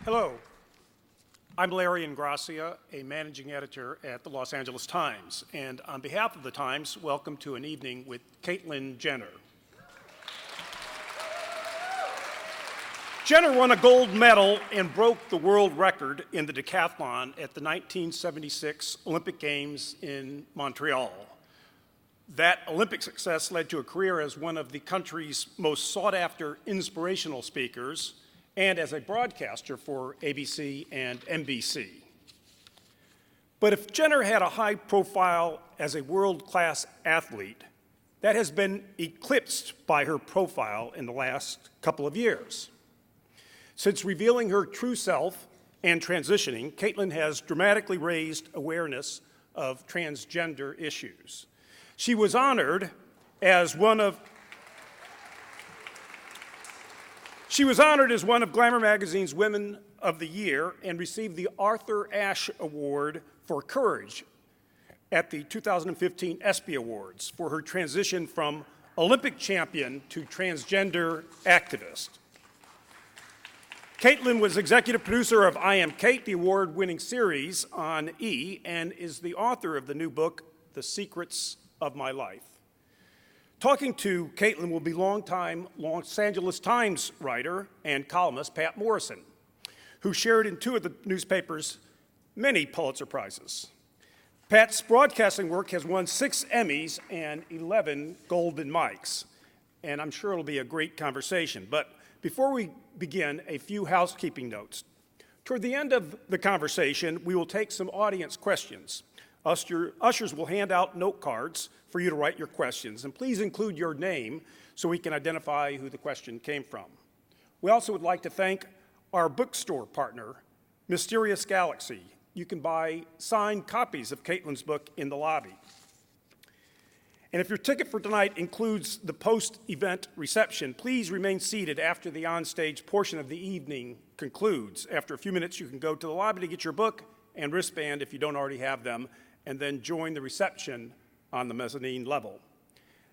Hello, I'm Larry Ingrassia, a managing editor at the Los Angeles Times, and on behalf of the Times, welcome to an evening with Caitlyn Jenner. Jenner won a gold medal and broke the world record in the decathlon at the 1976 Olympic Games in Montreal. That Olympic success led to a career as one of the country's most sought-after inspirational speakers and as a broadcaster for ABC and NBC. But if Jenner had a high profile as a world-class athlete, that has been eclipsed by her profile in the last couple of years. Since revealing her true self and transitioning, Caitlyn has dramatically raised awareness of transgender issues. She was honored as one of Glamour magazine's Women of the Year and received the Arthur Ashe Award for Courage at the 2015 ESPY Awards for her transition from Olympic champion to transgender activist. Caitlyn was executive producer of I Am Kate, the award-winning series on E!, and is the author of the new book, The Secrets of My Life. Talking to Caitlyn will be longtime Los Angeles Times writer and columnist Pat Morrison, who shared in two of the newspaper's many Pulitzer Prizes. Pat's broadcasting work has won 6 Emmys and 11 Golden Mics, and I'm sure it'll be a great conversation. But before we begin, a few housekeeping notes. Toward the end of the conversation, we will take some audience questions. Ushers will hand out note cards for you to write your questions, and please include your name so we can identify who the question came from. We also would like to thank our bookstore partner, Mysterious Galaxy. You can buy signed copies of Caitlyn's book in the lobby. And if your ticket for tonight includes the post-event reception, please remain seated after the onstage portion of the evening concludes. After a few minutes, you can go to the lobby to get your book and wristband if you don't already have them, and then join the reception on the mezzanine level.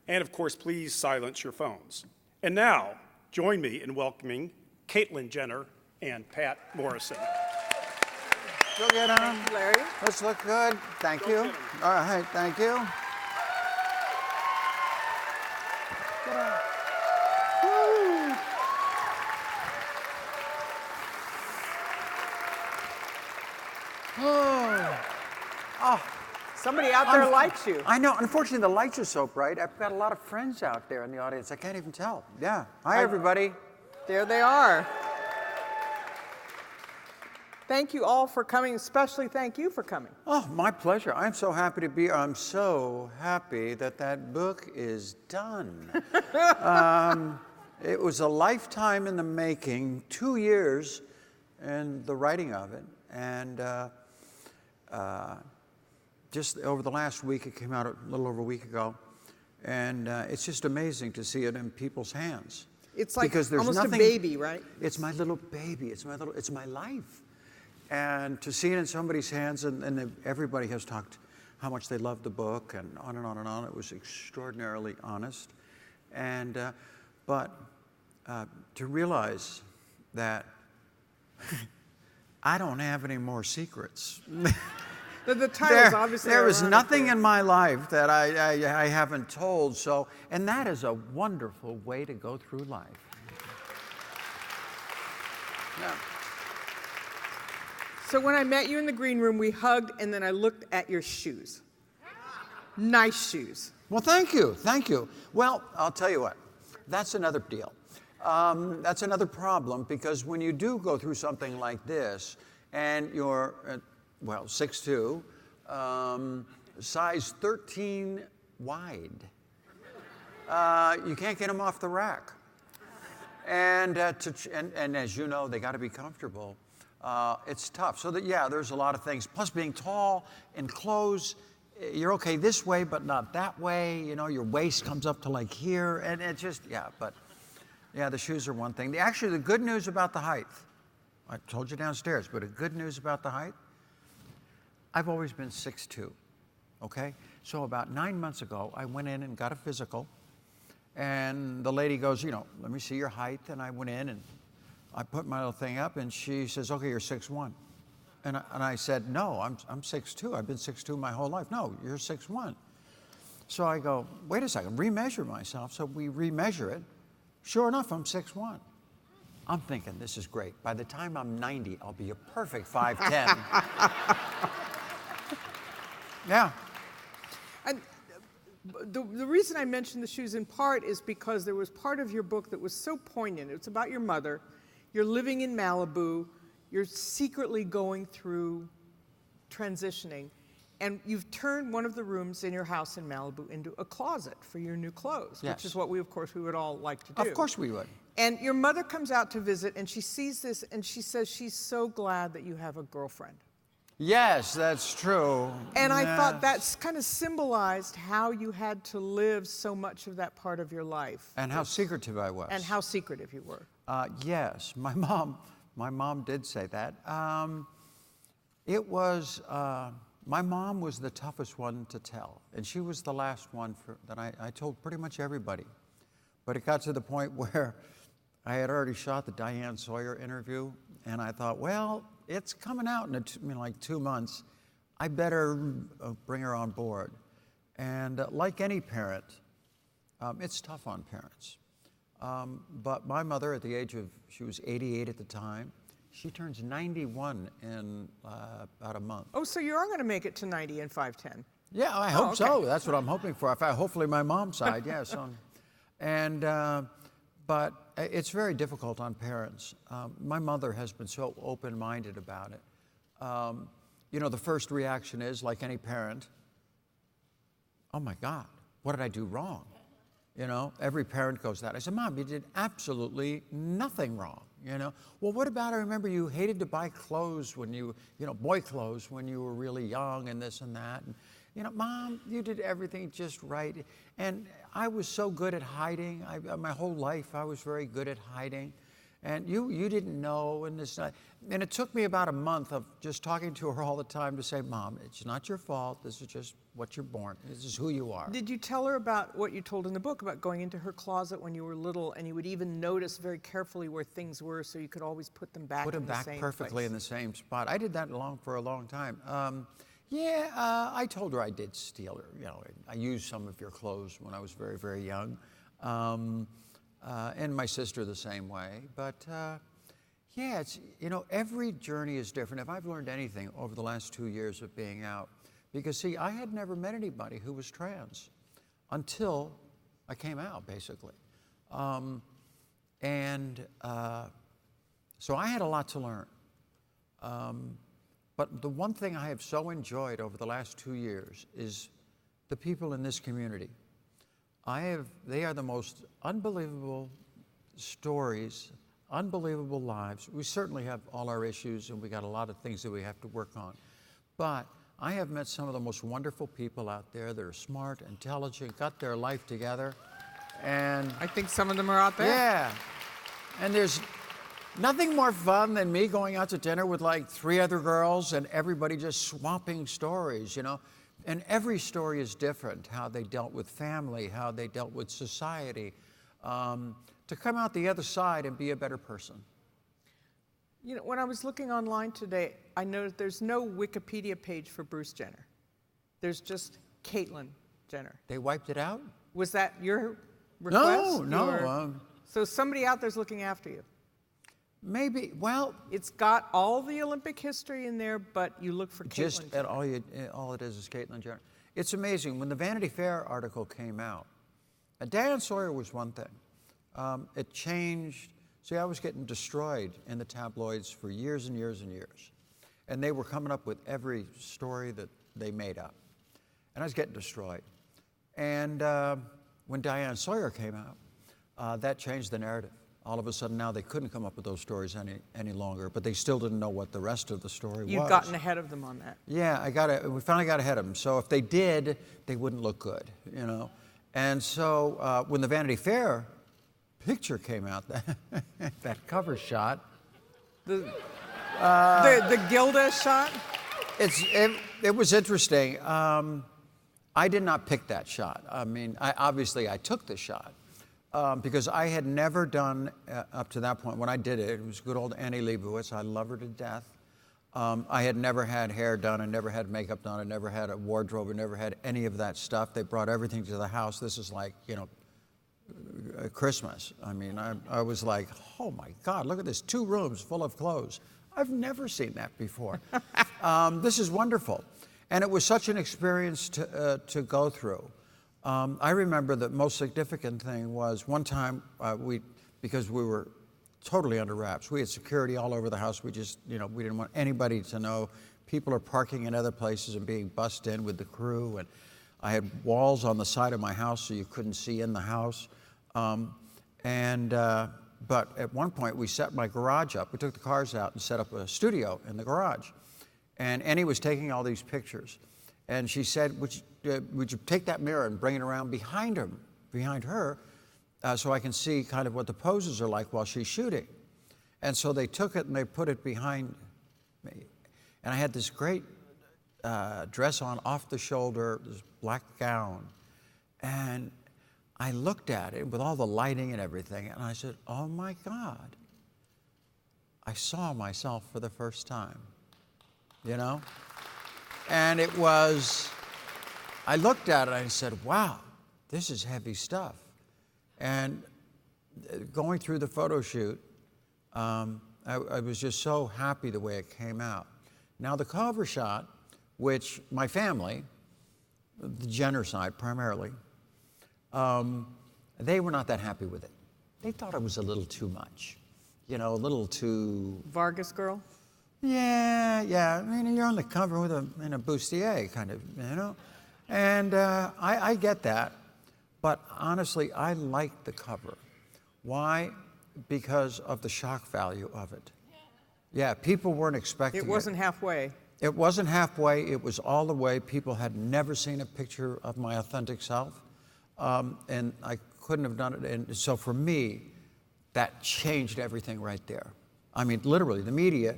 And of course, please silence your phones. And now, join me in welcoming Caitlyn Jenner and Pat Morrison. Go get on. Thank you, Larry. Let's look good. Thank you. All right, thank you. Get on. Woo. Oh. Somebody out there likes you. I know. Unfortunately, the lights are so bright. I've got a lot of friends out there in the audience. I can't even tell. Yeah. Hi, everybody. There they are. Thank you all for coming, especially thank you for coming. Oh, my pleasure. I'm so happy to be here. I'm so happy that that book is done. It was a lifetime in the making, 2 years in the writing of it. And just over the last week, it came out a little over a week ago, and it's just amazing to see it in people's hands. It's like almost a baby, right? It's my little baby. It's my life. And to see it in somebody's hands, and everybody has talked how much they loved the book, and on and on and on. It was extraordinarily honest. And but to realize that I don't have any more secrets. The title's obviously there is nothing in my life that I haven't told. So, and that is a wonderful way to go through life. Yeah. So when I met you in the green room, we hugged, and then I looked at your shoes. Nice shoes. Well, thank you, thank you. Well, I'll tell you what, that's another deal. That's another problem, because when you do go through something like this, and you're, 6'2", size 13 wide, you can't get them off the rack. And as you know, they got to be comfortable. It's tough. So there's a lot of things. Plus, being tall in clothes, you're okay this way, but not that way. You know, your waist comes up to like here, and it just, the shoes are one thing. Actually, the good news about the height, I told you downstairs, but the good news about the height, I've always been 6'2", okay? So about 9 months ago, I went in and got a physical, and the lady goes, let me see your height, and I went in and I put my little thing up, and she says, okay, you're 6'1". And I said, no, I'm 6'2". I've been 6'2" my whole life. No, you're 6'1". So I go, wait a second, remeasure myself. So we remeasure it. Sure enough, I'm 6'1". I'm thinking, this is great. By the time I'm 90, I'll be a perfect 5'10". Yeah. And the reason I mentioned the shoes in part is because there was part of your book that was so poignant. It's about your mother. You're living in Malibu. You're secretly going through transitioning. And you've turned one of the rooms in your house in Malibu into a closet for your new clothes, Yes. which is what we would all like to do. Of course we would. And your mother comes out to visit, and she sees this, and she says she's so glad that you have a girlfriend. Yes, that's true. And I thought Yes. that's kind of symbolized how you had to live so much of that part of your life. And how secretive I was. And how secretive you were. Yes, my mom did say that. My mom was the toughest one to tell, and she was the last one that I told pretty much everybody. But it got to the point where I had already shot the Diane Sawyer interview, and I thought, well, it's coming out in like 2 months. I better bring her on board. And like any parent, it's tough on parents. But my mother, at the age of, she was 88 at the time, she turns 91 in about a month. Oh, so you are going to make it to 90 and 5'10". Yeah, I hope okay. so. That's what I'm hoping for. Hopefully my mom's side, yes. But it's very difficult on parents. My mother has been so open-minded about it. You know, the first reaction is, like any parent, oh my God, what did I do wrong? You know, every parent goes that. I said, Mom, you did absolutely nothing wrong, you know? Well, what about, I remember you hated to buy clothes when boy clothes when you were really young and this and that. And, you know, Mom, you did everything just right. And I was so good at hiding. My whole life, I was very good at hiding. And you didn't know, and it took me about a month of just talking to her all the time to say, Mom, it's not your fault. This is just what you're born. This is who you are. Did you tell her about what you told in the book about going into her closet when you were little, and you would even notice very carefully where things were so you could always put them back in the same place? Put them back perfectly in the same spot. I did that for a long time. I told her I did steal her. You know, I used some of your clothes when I was very, very young. And my sister the same way. But it's, you know, every journey is different. If I've learned anything over the last 2 years of being out, because see, I had never met anybody who was trans until I came out, basically. So I had a lot to learn. But the one thing I have so enjoyed over the last 2 years is the people in this community. They are the most unbelievable stories, unbelievable lives. We certainly have all our issues, and we got a lot of things that we have to work on. But I have met some of the most wonderful people out there that are smart, intelligent, got their life together. And I think some of them are out there. yeah. And there's nothing more fun than me going out to dinner with like 3 other girls and everybody just swapping stories, you know. And every story is different, how they dealt with family, how they dealt with society, to come out the other side and be a better person. You know, when I was looking online today, I noticed there's no Wikipedia page for Bruce Jenner. There's just Caitlyn Jenner. They wiped it out? Was that your request? No. So somebody out there's looking after you. Maybe, well, It's got all the Olympic history in there, but you look for Caitlyn just Jenner. all it is Caitlyn Jenner. It's amazing. When the Vanity Fair article came out, Diane Sawyer was one thing. It changed. See, I was getting destroyed in the tabloids for years and years and years. And they were coming up with every story that they made up. And I was getting destroyed. And when Diane Sawyer came out, that changed the narrative. All of a sudden now they couldn't come up with those stories any longer, but they still didn't know what the rest of the story was. You've gotten ahead of them on that. Yeah, we finally got ahead of them. So if they did, they wouldn't look good, you know. And so when the Vanity Fair picture came out, that cover shot. The Gilda shot? It was interesting. I did not pick that shot. I mean, obviously I took the shot. because I had never done, up to that point, when I did it, it was good old Annie Leibovitz. I love her to death. I had never had hair done, I never had makeup done, I never had a wardrobe, I never had any of that stuff. They brought everything to the house. This is like, you know, Christmas. I mean, I was like, oh my God, look at this, 2 rooms full of clothes. I've never seen that before. This is wonderful. And it was such an experience to go through. I remember the most significant thing was one time because we were totally under wraps. We had security all over the house. We just, you know, we didn't want anybody to know. People are parking in other places and being bussed in with the crew. And I had walls on the side of my house so you couldn't see in the house. But at one point we set my garage up. We took the cars out and set up a studio in the garage. And Annie was taking all these pictures. And she said, would you take that mirror and bring it around behind her, so I can see kind of what the poses are like while she's shooting. And so they took it and they put it behind me. And I had this great dress on off the shoulder, this black gown. And I looked at it with all the lighting and everything, and I said, oh my God, I saw myself for the first time, you know? And it was, I looked at it and I said, wow, this is heavy stuff. And going through the photo shoot, I was just so happy the way it came out. Now the cover shot, which my family, the Jenner side primarily, they were not that happy with it. They thought it was a little too much, you know, a little too... Vargas girl? Yeah. I mean, you're on the cover with in a bustier, kind of, you know? And I get that, but honestly, I like the cover. Why? Because of the shock value of it. Yeah, people weren't expecting it. It wasn't halfway. It wasn't halfway, it was all the way. People had never seen a picture of my authentic self, and I couldn't have done it. And so for me, that changed everything right there. I mean, literally, the media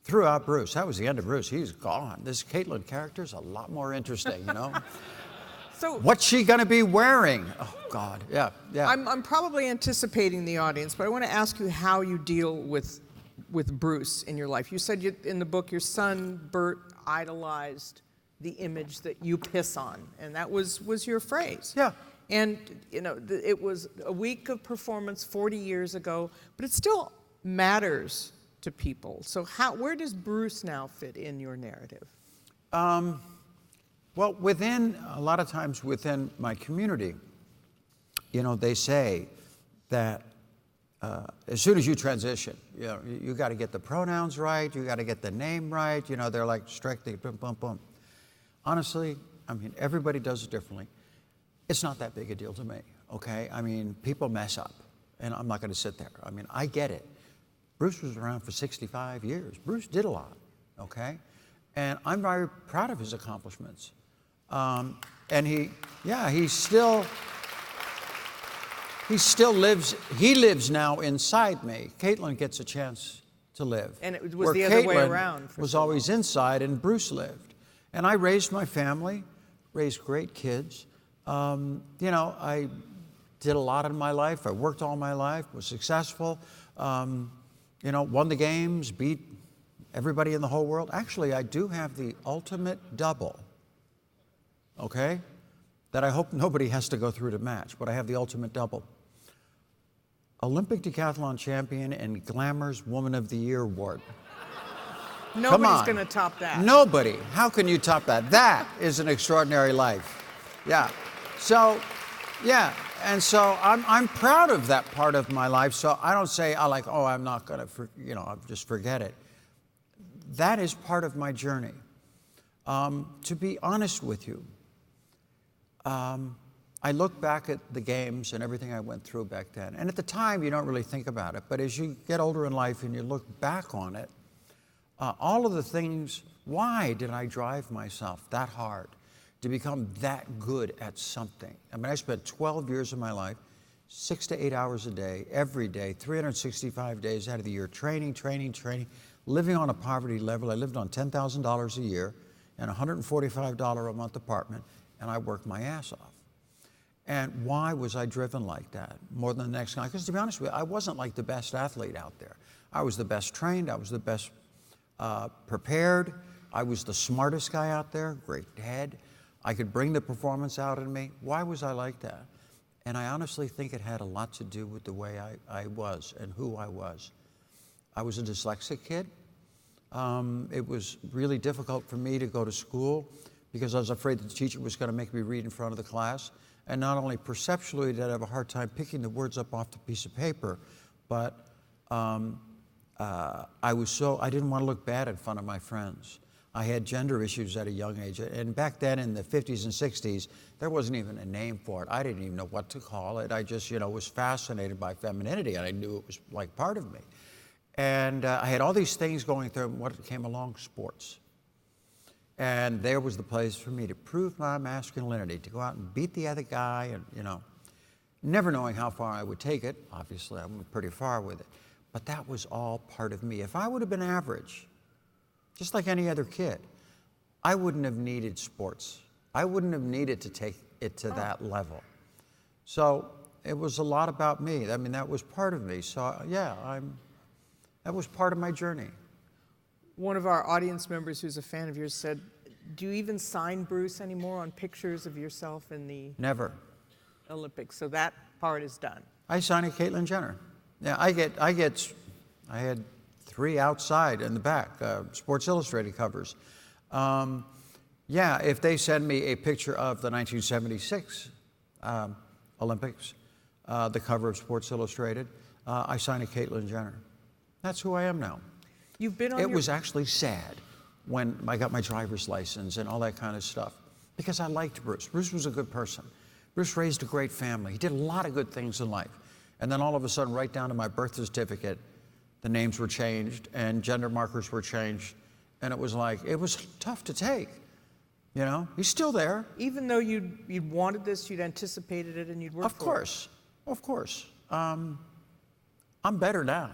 threw out Bruce. That was the end of Bruce. He's gone. This Caitlyn character is a lot more interesting, you know? So what's she going to be wearing? Oh, God, yeah. I'm probably anticipating the audience, but I want to ask you how you deal with Bruce in your life. You said in the book your son, Bert, idolized the image that you piss on, and that was your phrase. Yeah. And, you know, it was a week of performance 40 years ago, but it still matters to people. So where does Bruce now fit in your narrative? Well, a lot of times within my community, you know, they say that as soon as you transition, you know, you got to get the pronouns right, you got to get the name right, you know, they're like strictly boom, boom, boom. Honestly, I mean, everybody does it differently. It's not that big a deal to me, okay? I mean, people mess up, and I'm not going to sit there. I mean, I get it. Bruce was around for 65 years. Bruce did a lot, okay? And I'm very proud of his accomplishments. And he still lives now inside me. Caitlyn gets a chance to live. And it was the other way around. Caitlyn was always inside and Bruce lived. And I raised my family, raised great kids. You know, I did a lot in my life. I worked all my life, was successful. You know, won the games, beat everybody in the whole world. Actually, I do have the ultimate double, okay? That I hope nobody has to go through to match, but I have the ultimate double. Olympic decathlon champion and Glamour's Woman of the Year award. Nobody's going to top that. Nobody. How can you top that? That is an extraordinary life. Yeah. So, yeah. And so I'm proud of that part of my life. So I don't say, I'm not going to, you know, I'll just forget it. That is part of my journey. To be honest with you, I look back at the games and everything I went through back then. And at the time, you don't really think about it. But as you get older in life and you look back on it, all of the things, why did I drive myself that hard to become that good at something? I mean, I spent 12 years of my life, 6 to 8 hours a day, every day, 365 days out of the year, training, living on a poverty level. I lived on $10,000 a year in a $145 a month apartment, and I worked my ass off. And why was I driven like that more than the next guy? Because to be honest with you, I wasn't like the best athlete out there. I was the best trained, I was the best prepared, I was the smartest guy out there, great head. I could bring the performance out in me. Why was I like that? And I honestly think it had a lot to do with the way I was and who I was. I was a dyslexic kid. It was really difficult for me to go to school because I was afraid the teacher was going to make me read in front of the class. And not only perceptually did I have a hard time picking the words up off the piece of paper, but I didn't want to look bad in front of my friends. I had gender issues at a young age. And back then in the 50s and 60s, there wasn't even a name for it. I didn't even know what to call it. I just, was fascinated by femininity, and I knew it was like part of me. And I had all these things going through, and what came along? Sports. And there was the place for me to prove my masculinity, to go out and beat the other guy, and, never knowing how far I would take it. Obviously, I went pretty far with it. But that was all part of me. If I would have been average, just like any other kid, I wouldn't have needed sports. I wouldn't have needed to take it to that level. So it was a lot about me. I mean, that was part of me. So yeah, that was part of my journey. One of our audience members who's a fan of yours said, do you even sign Bruce anymore on pictures of yourself in the Never. Olympics? So that part is done. I sign a Caitlyn Jenner. Yeah, I had 3 outside in the back, Sports Illustrated covers. Yeah, if they send me a picture of the 1976 Olympics, the cover of Sports Illustrated, I sign a Caitlyn Jenner. That's who I am now. You've been on It was actually sad when I got my driver's license and all that kind of stuff, because I liked Bruce. Bruce was a good person. Bruce raised a great family. He did a lot of good things in life. And then all of a sudden, right down to my birth certificate, the names were changed and gender markers were changed. And it was tough to take. He's still there. Even though you'd wanted this, you'd anticipated it, and you'd worked for it. Of course. I'm better now.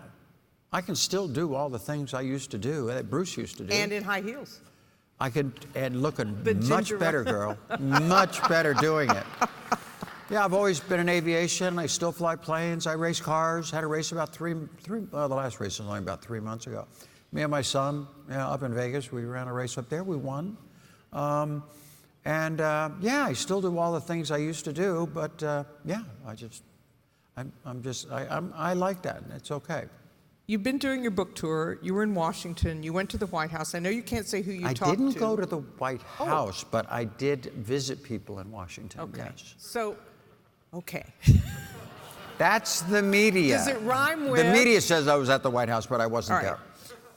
I can still do all the things I used to do, that Bruce used to do. And in high heels. I could, and looking much better, girl. Much better doing it. Yeah, I've always been in aviation. I still fly planes. I race cars. Had a race about the last race was only about 3 months ago. Me and my son, up in Vegas, we ran a race up there. We won. I still do all the things I used to do, but I like that, and it's okay. You've been doing your book tour. You were in Washington. You went to the White House. I know you can't say who you talked to. I didn't go to the White House, but I did visit people in Washington, yes. So, okay. That's the media. Does it rhyme with? The media says I was at the White House, but I wasn't there.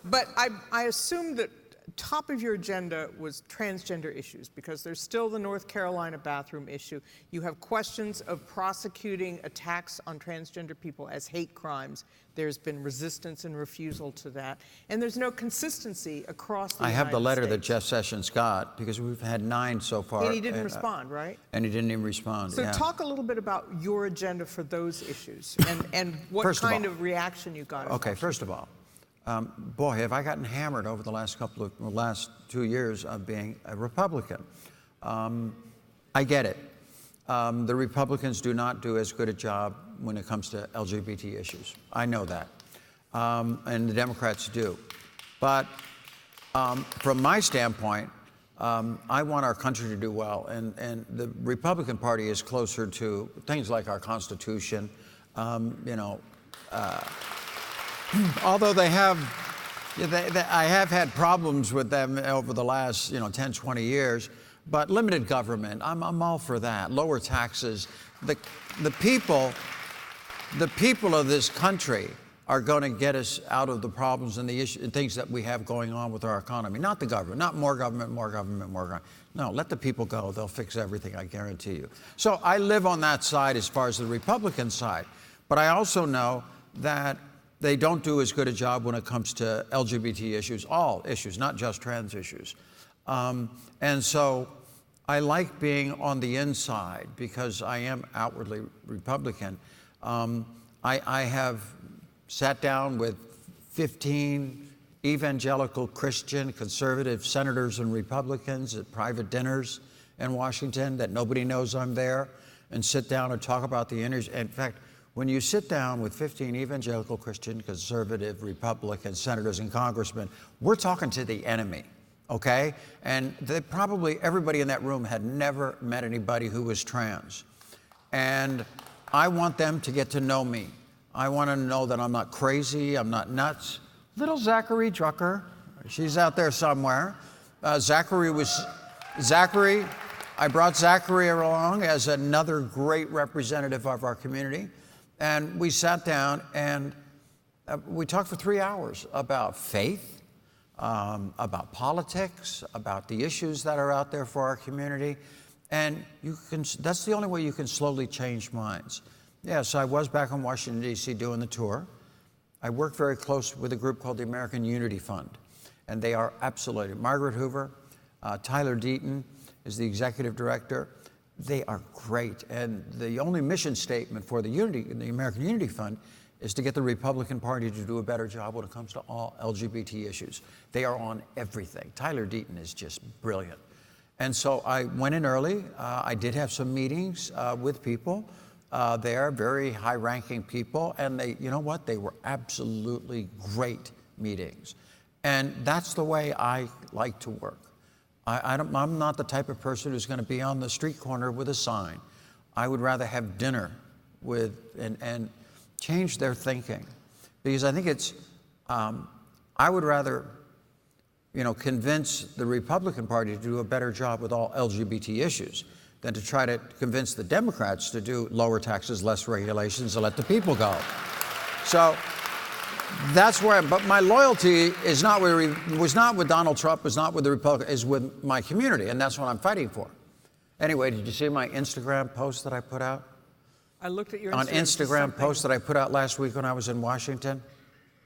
But I assume that top of your agenda was transgender issues, because there's still the North Carolina bathroom issue. You have questions of prosecuting attacks on transgender people as hate crimes. There's been resistance and refusal to that. And there's no consistency across the United States. I have the letter States. that Jeff Sessions got, because we've had 9 so far. And he didn't respond, right? And he didn't even respond, So talk a little bit about your agenda for those issues and what kind of reaction you got. Okay, first of all, boy, have I gotten hammered over the last 2 years of being a Republican. I get it. The Republicans do not do as good a job when it comes to LGBT issues. I know that. And the Democrats do. But from my standpoint, I want our country to do well. And the Republican Party is closer to things like our Constitution, although I have had problems with them over the last 10, 20 years, but limited government, I'm all for that. Lower taxes. The people of this country are going to get us out of the problems and the things that we have going on with our economy. Not the government, not more government, more government, more government. No, let the people go. They'll fix everything, I guarantee you. So I live on that side as far as the Republican side, but I also know that they don't do as good a job when it comes to LGBT issues, all issues, not just trans issues. And so I like being on the inside because I am outwardly Republican. I have sat down with 15 evangelical Christian conservative senators and Republicans at private dinners in Washington that nobody knows I'm there. and sit down and talk about the in fact, when you sit down with 15 evangelical Christian, conservative, Republican senators and congressmen, we're talking to the enemy, okay? And probably everybody in that room had never met anybody who was trans. And I want them to get to know me. I want to know that I'm not crazy, I'm not nuts. Little Zachary Drucker, she's out there somewhere. Zachary, I brought Zachary along as another great representative of our community. And we sat down and we talked for 3 hours about faith, about politics, about the issues that are out there for our community. And that's the only way you can slowly change minds. Yeah, so I was back in Washington, D.C. doing the tour. I work very close with a group called the American Unity Fund. And they are absolutely, Margaret Hoover, Tyler Deaton is the executive director. They are great. And the only mission statement for the American Unity Fund is to get the Republican Party to do a better job when it comes to all LGBT issues. They are on everything. Tyler Deaton is just brilliant. And so I went in early. I did have some meetings with people there, very high-ranking people. And you know what? They were absolutely great meetings. And that's the way I like to work. I'm not the type of person who's going to be on the street corner with a sign. I would rather have dinner with and change their thinking, because I think it's. I would rather, convince the Republican Party to do a better job with all LGBT issues than to try to convince the Democrats to do lower taxes, less regulations, and let the people go. So. That's where, but my loyalty was not with Donald Trump, was not with the Republicans, is with my community, and that's what I'm fighting for. Anyway, did you see my Instagram post that I put out? I looked at your Instagram post that I put out last week when I was in Washington.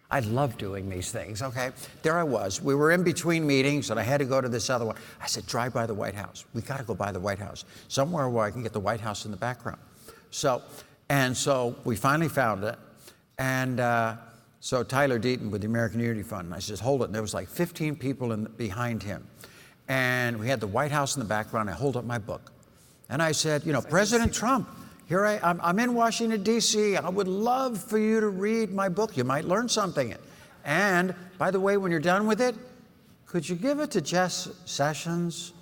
I love doing these things, okay? There I was. We were in between meetings, and I had to go to this other one. I said, drive by the White House. We got to go by the White House, somewhere where I can get the White House in the background. So we finally found it, and so Tyler Deaton with the American Unity Fund, and I said, hold it. And there was like 15 people behind him. And we had the White House in the background. I hold up my book. And I said, President Trump, here I'm in Washington, D.C. I would love for you to read my book. You might learn something. And by the way, when you're done with it, could you give it to Jess Sessions?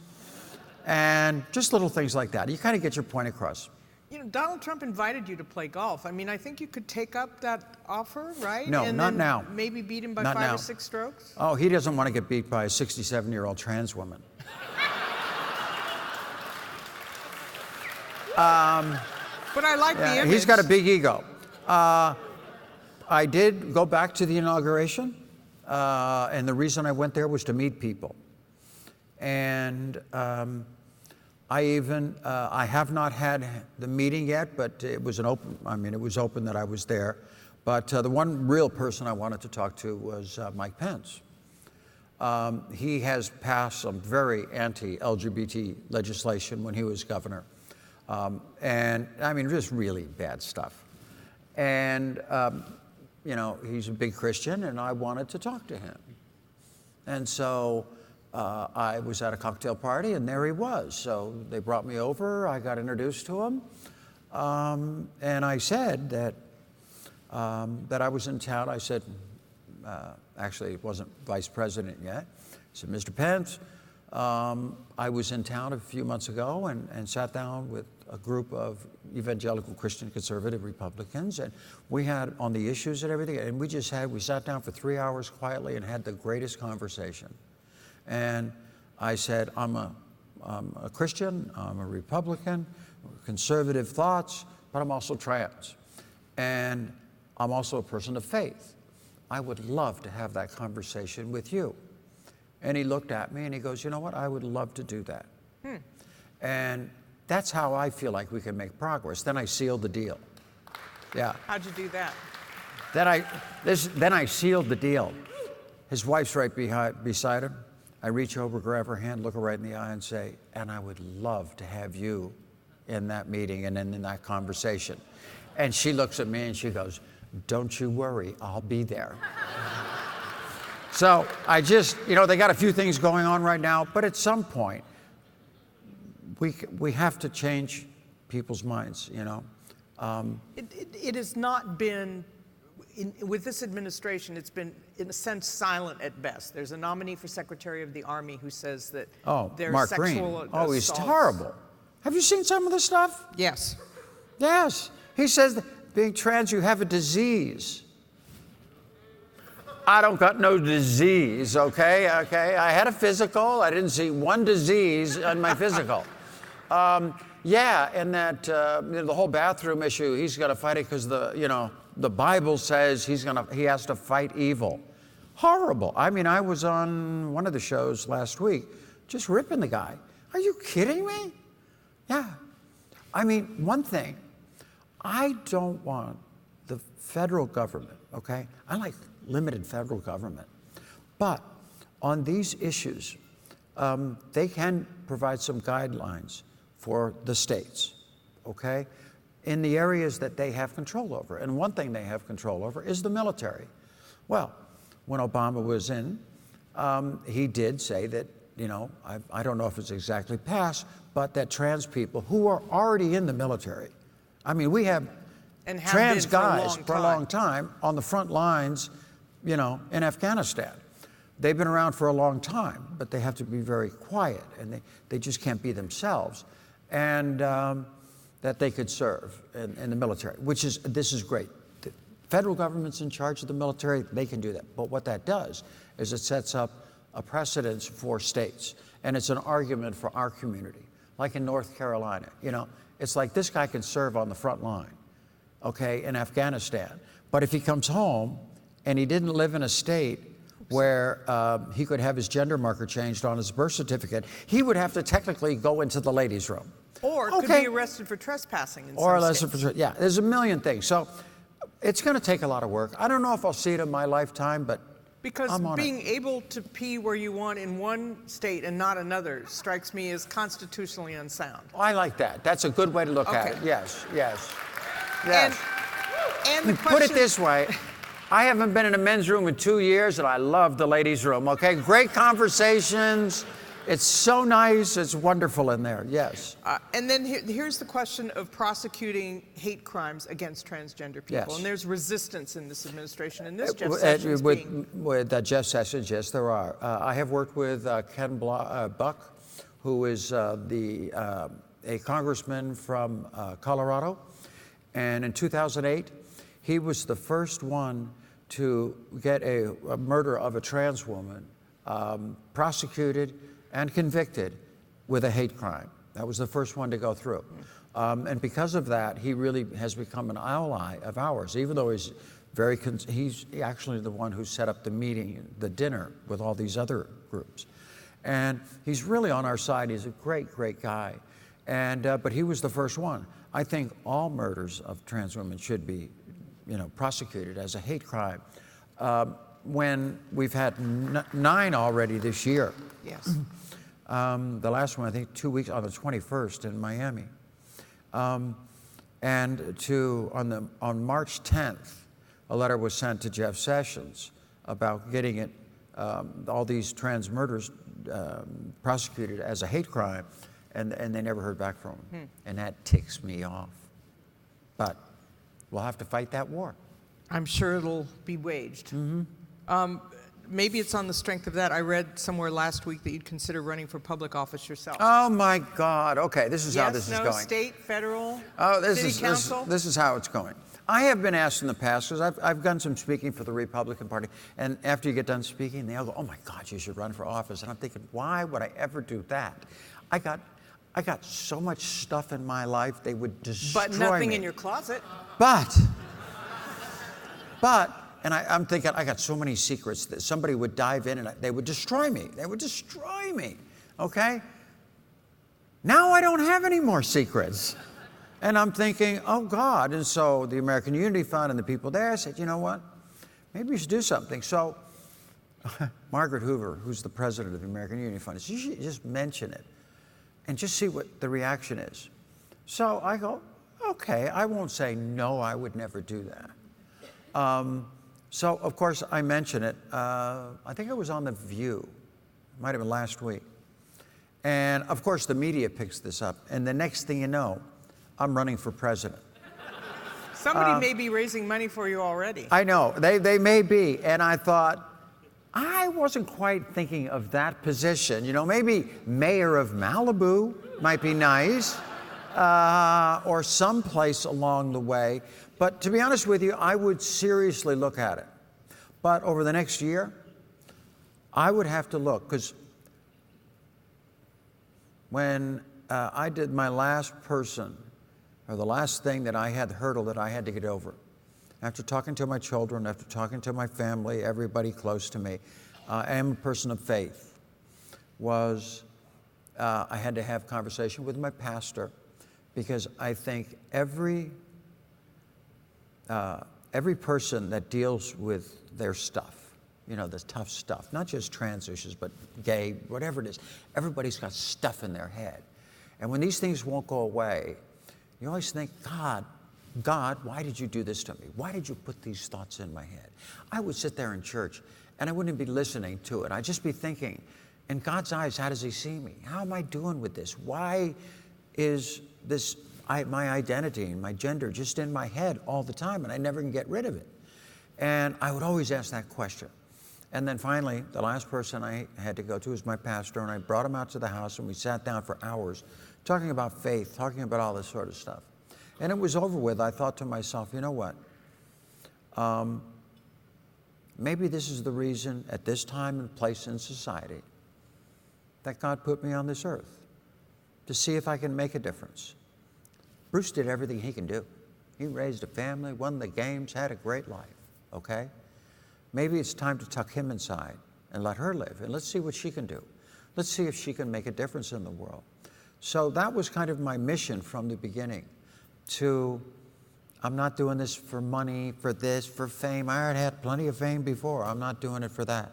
And just little things like that. You kind of get your point across. Donald Trump invited you to play golf. I mean, I think you could take up that offer, right? No, and not then now. Maybe beat him by not 5 now. or 6 strokes? Oh, he doesn't want to get beat by a 67-year-old trans woman. But I like the image. He's got a big ego. I did go back to the inauguration, and the reason I went there was to meet people. And I have not had the meeting yet, but it was it was open that I was there. But the one real person I wanted to talk to was Mike Pence. He has passed some very anti-LGBT legislation when he was governor. And just really bad stuff. And, he's a big Christian, and I wanted to talk to him. And so I was at a cocktail party, and there he was. So they brought me over. I got introduced to him. And I said that I was in town. I said, actually, it wasn't vice president yet. I said, Mr. Pence, I was in town a few months ago and sat down with a group of evangelical Christian conservative Republicans, and we had on the issues and everything, and we sat down for 3 hours quietly and had the greatest conversation. And I said, I'm a Christian, I'm a Republican, conservative thoughts, but I'm also trans. And I'm also a person of faith. I would love to have that conversation with you. And he looked at me and he goes, you know what, I would love to do that. And that's how I feel like we can make progress. Then I sealed the deal. Yeah. How'd you do that? Then I sealed the deal. His wife's right beside him. I reach over, grab her hand, look her right in the eye and say, and I would love to have you in that meeting and in that conversation. And she looks at me and she goes, don't you worry, I'll be there. So I just, they got a few things going on right now, but at some point, we have to change people's minds, you know. It has not been, with this administration, it's been, in a sense, silent at best. There's a nominee for Secretary of the Army who says that there's Mark sexual Green. Oh, he's assaults. terrible. Have you seen some of the stuff? Yes. Yes. He says that being trans, you have a disease. I don't got no disease, okay? I had a physical. I didn't see one disease on my physical. Yeah, and that the whole bathroom issue, he's got to fight it because the Bible says he has to fight evil. Horrible. I mean, I was on one of the shows last week, just ripping the guy. Are you kidding me? Yeah. I mean, one thing, I don't want the federal government, okay? I like limited federal government. But on these issues, they can provide some guidelines for the states, okay? In the areas that they have control over. And one thing they have control over is the military. Well, when Obama was in, he did say that, I don't know if it's exactly passed, but that trans people who are already in the military, I mean, we have trans guys for a long time on the front lines, in Afghanistan. They've been around for a long time, but they have to be very quiet, and they just can't be themselves. And that they could serve in the military, this is great. The federal government's in charge of the military, they can do that. But what that does is it sets up a precedence for states, and it's an argument for our community. Like in North Carolina, it's like this guy can serve on the front line, okay, in Afghanistan. But if he comes home and he didn't live in a state where he could have his gender marker changed on his birth certificate, he would have to technically go into the ladies' room. Or could be arrested for trespassing in some states. Yeah, there's a million things. So it's going to take a lot of work. I don't know if I'll see it in my lifetime, but because being able to pee where you want in one state and not another strikes me as constitutionally unsound. I like that. That's a good way to look at it. Yes. And the question, put it this way. I haven't been in a men's room in 2 years, and I love the ladies' room, okay? Great conversations. It's so nice. It's wonderful in there, yes. And then here's the question of prosecuting hate crimes against transgender people. Yes. And there's resistance in this administration. And this Jeff Sessions with Jeff Sessions, yes, there are. I have worked with Ken Buck, who is a congressman from Colorado. And in 2008, he was the first one to get a murder of a trans woman prosecuted and convicted with a hate crime. That was the first one to go through. And because of that, he really has become an ally of ours, even though he's actually the one who set up the meeting, the dinner with all these other groups. And he's really on our side. He's a great, great guy. But he was the first one. I think all murders of trans women should be, prosecuted as a hate crime. When we've had 9 already this year. Yes. The last one, I think, 2 weeks, on the 21st in Miami. And on March 10th, a letter was sent to Jeff Sessions about getting all these trans murders prosecuted as a hate crime, and they never heard back from him. And that ticks me off. But we'll have to fight that war. I'm sure it'll be waged. Maybe it's on the strength of that. I read somewhere last week that you'd consider running for public office yourself. Oh my God. Okay, this is how this is going. State, federal, city council? This is how it's going. I have been asked in the past, because I've done some speaking for the Republican Party, and after you get done speaking, they all go, oh my God, you should run for office. And I'm thinking, why would I ever do that? I got so much stuff in my life, they would destroy me. But nothing in your closet. But, and I'm thinking, I got so many secrets that somebody would dive in and they would destroy me. They would destroy me, okay? Now I don't have any more secrets. And I'm thinking, oh God. And so the American Unity Fund and the people there said, you know what? Maybe we should do something. So Margaret Hoover, who's the president of the American Unity Fund, said, you should just mention it and just see what the reaction is. So I go, okay, I won't say no, I would never do that. So, of course, I mention it. I think it was on The View. It might have been last week. And, of course, the media picks this up. And the next thing you know, I'm running for president. Somebody may be raising money for you already. I know, they may be. And I thought, I wasn't quite thinking of that position. You know, maybe mayor of Malibu might be nice, or someplace along the way. But to be honest with you, I would seriously look at it. But over the next year, I would have to look, because when I did my last person, or the last thing that I had, the hurdle that I had to get over, after talking to my children, after talking to my family, everybody close to me, I am a person of faith, was I had to have conversation with my pastor, because I think every person that deals with their stuff, you know, the tough stuff, not just trans issues, but gay, whatever it is, everybody's got stuff in their head. And when these things won't go away, you always think, God, why did you do this to me? Why did you put these thoughts in my head? I would sit there in church and I wouldn't be listening to it. I'd just be thinking, in God's eyes, how does he see me? How am I doing with this? Why is this, my identity and my gender just in my head all the time, and I never can get rid of it? And I would always ask that question. And then finally, the last person I had to go to was my pastor, and I brought him out to the house, and we sat down for hours talking about faith, talking about all this sort of stuff. And it was over with. I thought to myself, you know what? Maybe this is the reason at this time and place in society that God put me on this earth, to see if I can make a difference. Bruce did everything he can do. He raised a family, won the games, had a great life, okay? Maybe it's time to tuck him inside and let her live, and let's see what she can do. Let's see if she can make a difference in the world. So that was kind of my mission from the beginning, I'm not doing this for money, for this, for fame. I already had plenty of fame before. I'm not doing it for that.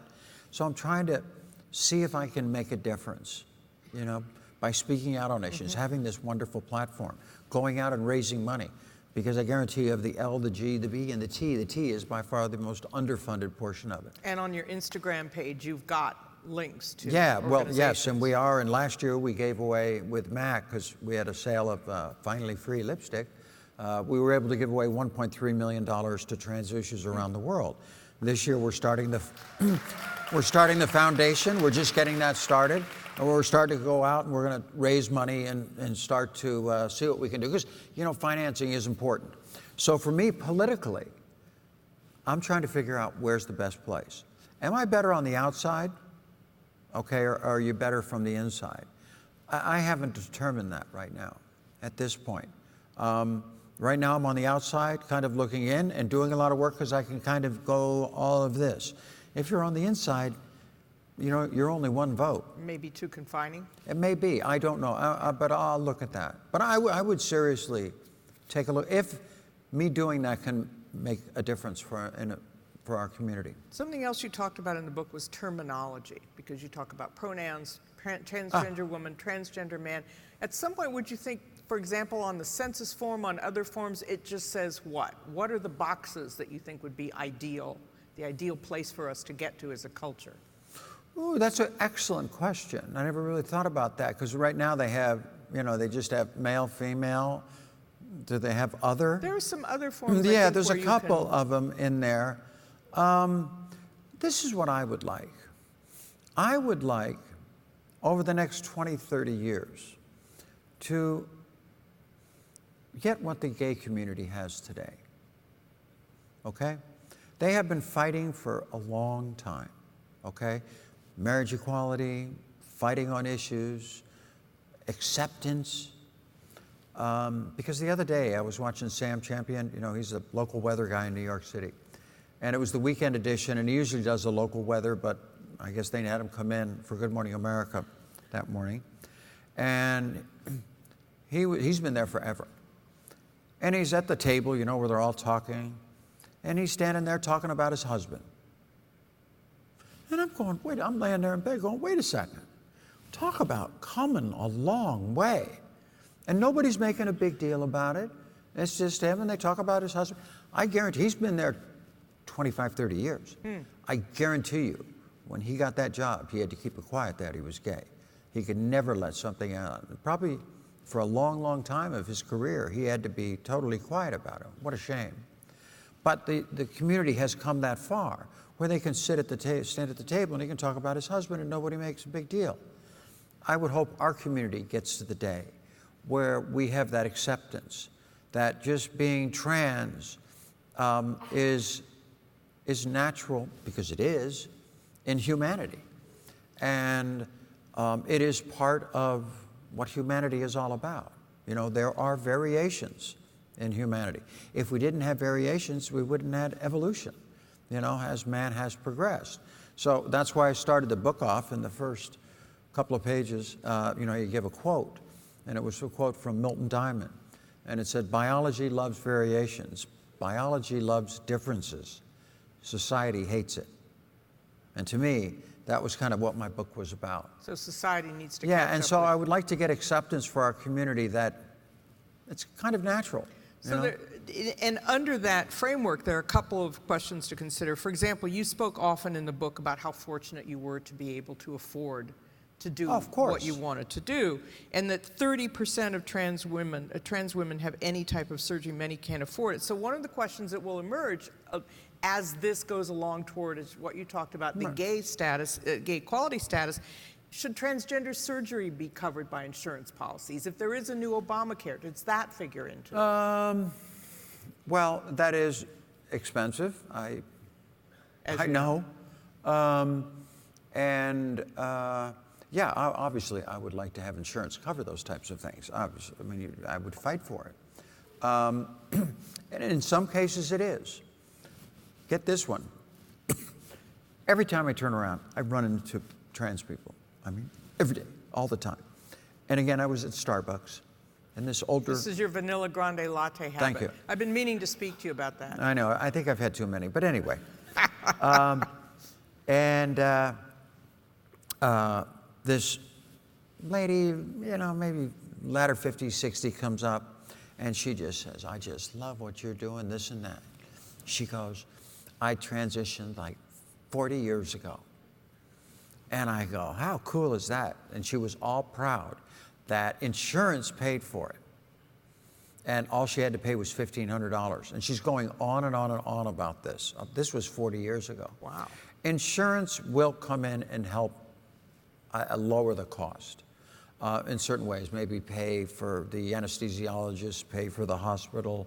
So I'm trying to see if I can make a difference, you know, by speaking out on issues, having this wonderful platform, going out and raising money. Because I guarantee you of the L, the G, the B, and the T is by far the most underfunded portion of it. And on your Instagram page, you've got links to Yeah, well, yes, organizations. and we are. And last year we gave away with MAC, because we had a sale of Finally Free lipstick, we were able to give away $1.3 million to trans issues around the world. This year we're starting the foundation. We're just getting that started. And we're starting to go out and we're going to raise money and start to see what we can do. Because, you know, financing is important. So for me, politically, I'm trying to figure out where's the best place. Am I better on the outside? Okay, or are you better from the inside? I haven't determined that right now, at this point. Right now I'm on the outside, kind of looking in and doing a lot of work because I can kind of go all of this. If you're on the inside, you know, you're only one vote. Maybe too confining? It may be, I don't know, but I'll look at that. But I would seriously take a look, if me doing that can make a difference for our community. Something else you talked about in the book was terminology, because you talk about pronouns, transgender woman, transgender man. At some point, would you think, for example, on the census form, on other forms, it just says what? What are the boxes that you think would be ideal, the ideal place for us to get to as a culture? Ooh, that's an excellent question. I never really thought about that, because right now they have, you know, they just have male, female. Do they have other? There are some other forms. Yeah, there's a couple of them in there. This is what I would like. I would like, over the next 20, 30 years, to get what the gay community has today, okay? They have been fighting for a long time, okay? Marriage equality, fighting on issues, acceptance. Because the other day I was watching Sam Champion, you know, he's a local weather guy in New York City. And it was the weekend edition, and he usually does the local weather, but I guess they had him come in for Good Morning America that morning. And he's been there forever. And he's at the table, you know, where they're all talking. And he's standing there talking about his husband. And I'm going, wait, I'm laying there in bed going, wait a second. Talk about coming a long way. And nobody's making a big deal about it. It's just him, and they talk about his husband. I guarantee he's been there 25, 30 years. I guarantee you, when he got that job, he had to keep it quiet that he was gay. He could never let something out. Probably For a long, long time of his career, he had to be totally quiet about it. What a shame. But the community has come that far where they can stand at the table and he can talk about his husband and nobody makes a big deal. I would hope our community gets to the day where we have that acceptance that just being trans is natural, because it is, in humanity. And it is part of what humanity is all about. You know, there are variations in humanity. If we didn't have variations, we wouldn't have evolution, you know, as man has progressed. So that's why I started the book off in the first couple of pages. You know, you give a quote, and it was a quote from Milton Diamond. And it said, "Biology loves variations. Biology loves differences. Society hates it." And to me, that was kind of what my book was about. So society needs to Yeah, catch and up so with- I would like to get acceptance for our community that it's kind of natural. So there, and under that framework, there are a couple of questions to consider. For example, you spoke often in the book about how fortunate you were to be able to afford to do what you wanted to do, and that 30% of trans women have any type of surgery, many can't afford it. So one of the questions that will emerge as this goes along toward is what you talked about, the gay status, gay equality status. Should transgender surgery be covered by insurance policies? If there is a new Obamacare, does that figure into it? Well, that is expensive. I know. Yeah, obviously, I would like to have insurance cover those types of things. Obviously, I mean, I would fight for it. And in some cases, it is. Get this one. Every time I turn around, I run into trans people. I mean, every day, all the time. And again, I was at Starbucks, and this older... This is your vanilla grande latte habit. Thank you. I've been meaning to speak to you about that. I know. I think I've had too many. But anyway. This lady, you know, maybe latter 50s, 60, comes up, and she just says, "I just love what you're doing, this and that." She goes, "I transitioned like 40 years ago." And I go, "How cool is that?" And she was all proud that insurance paid for it. And all she had to pay was $1,500. And she's going on and on and on about this. This was 40 years ago. Wow. Insurance will come in and help lower the cost in certain ways. Maybe pay for the anesthesiologist, pay for the hospital,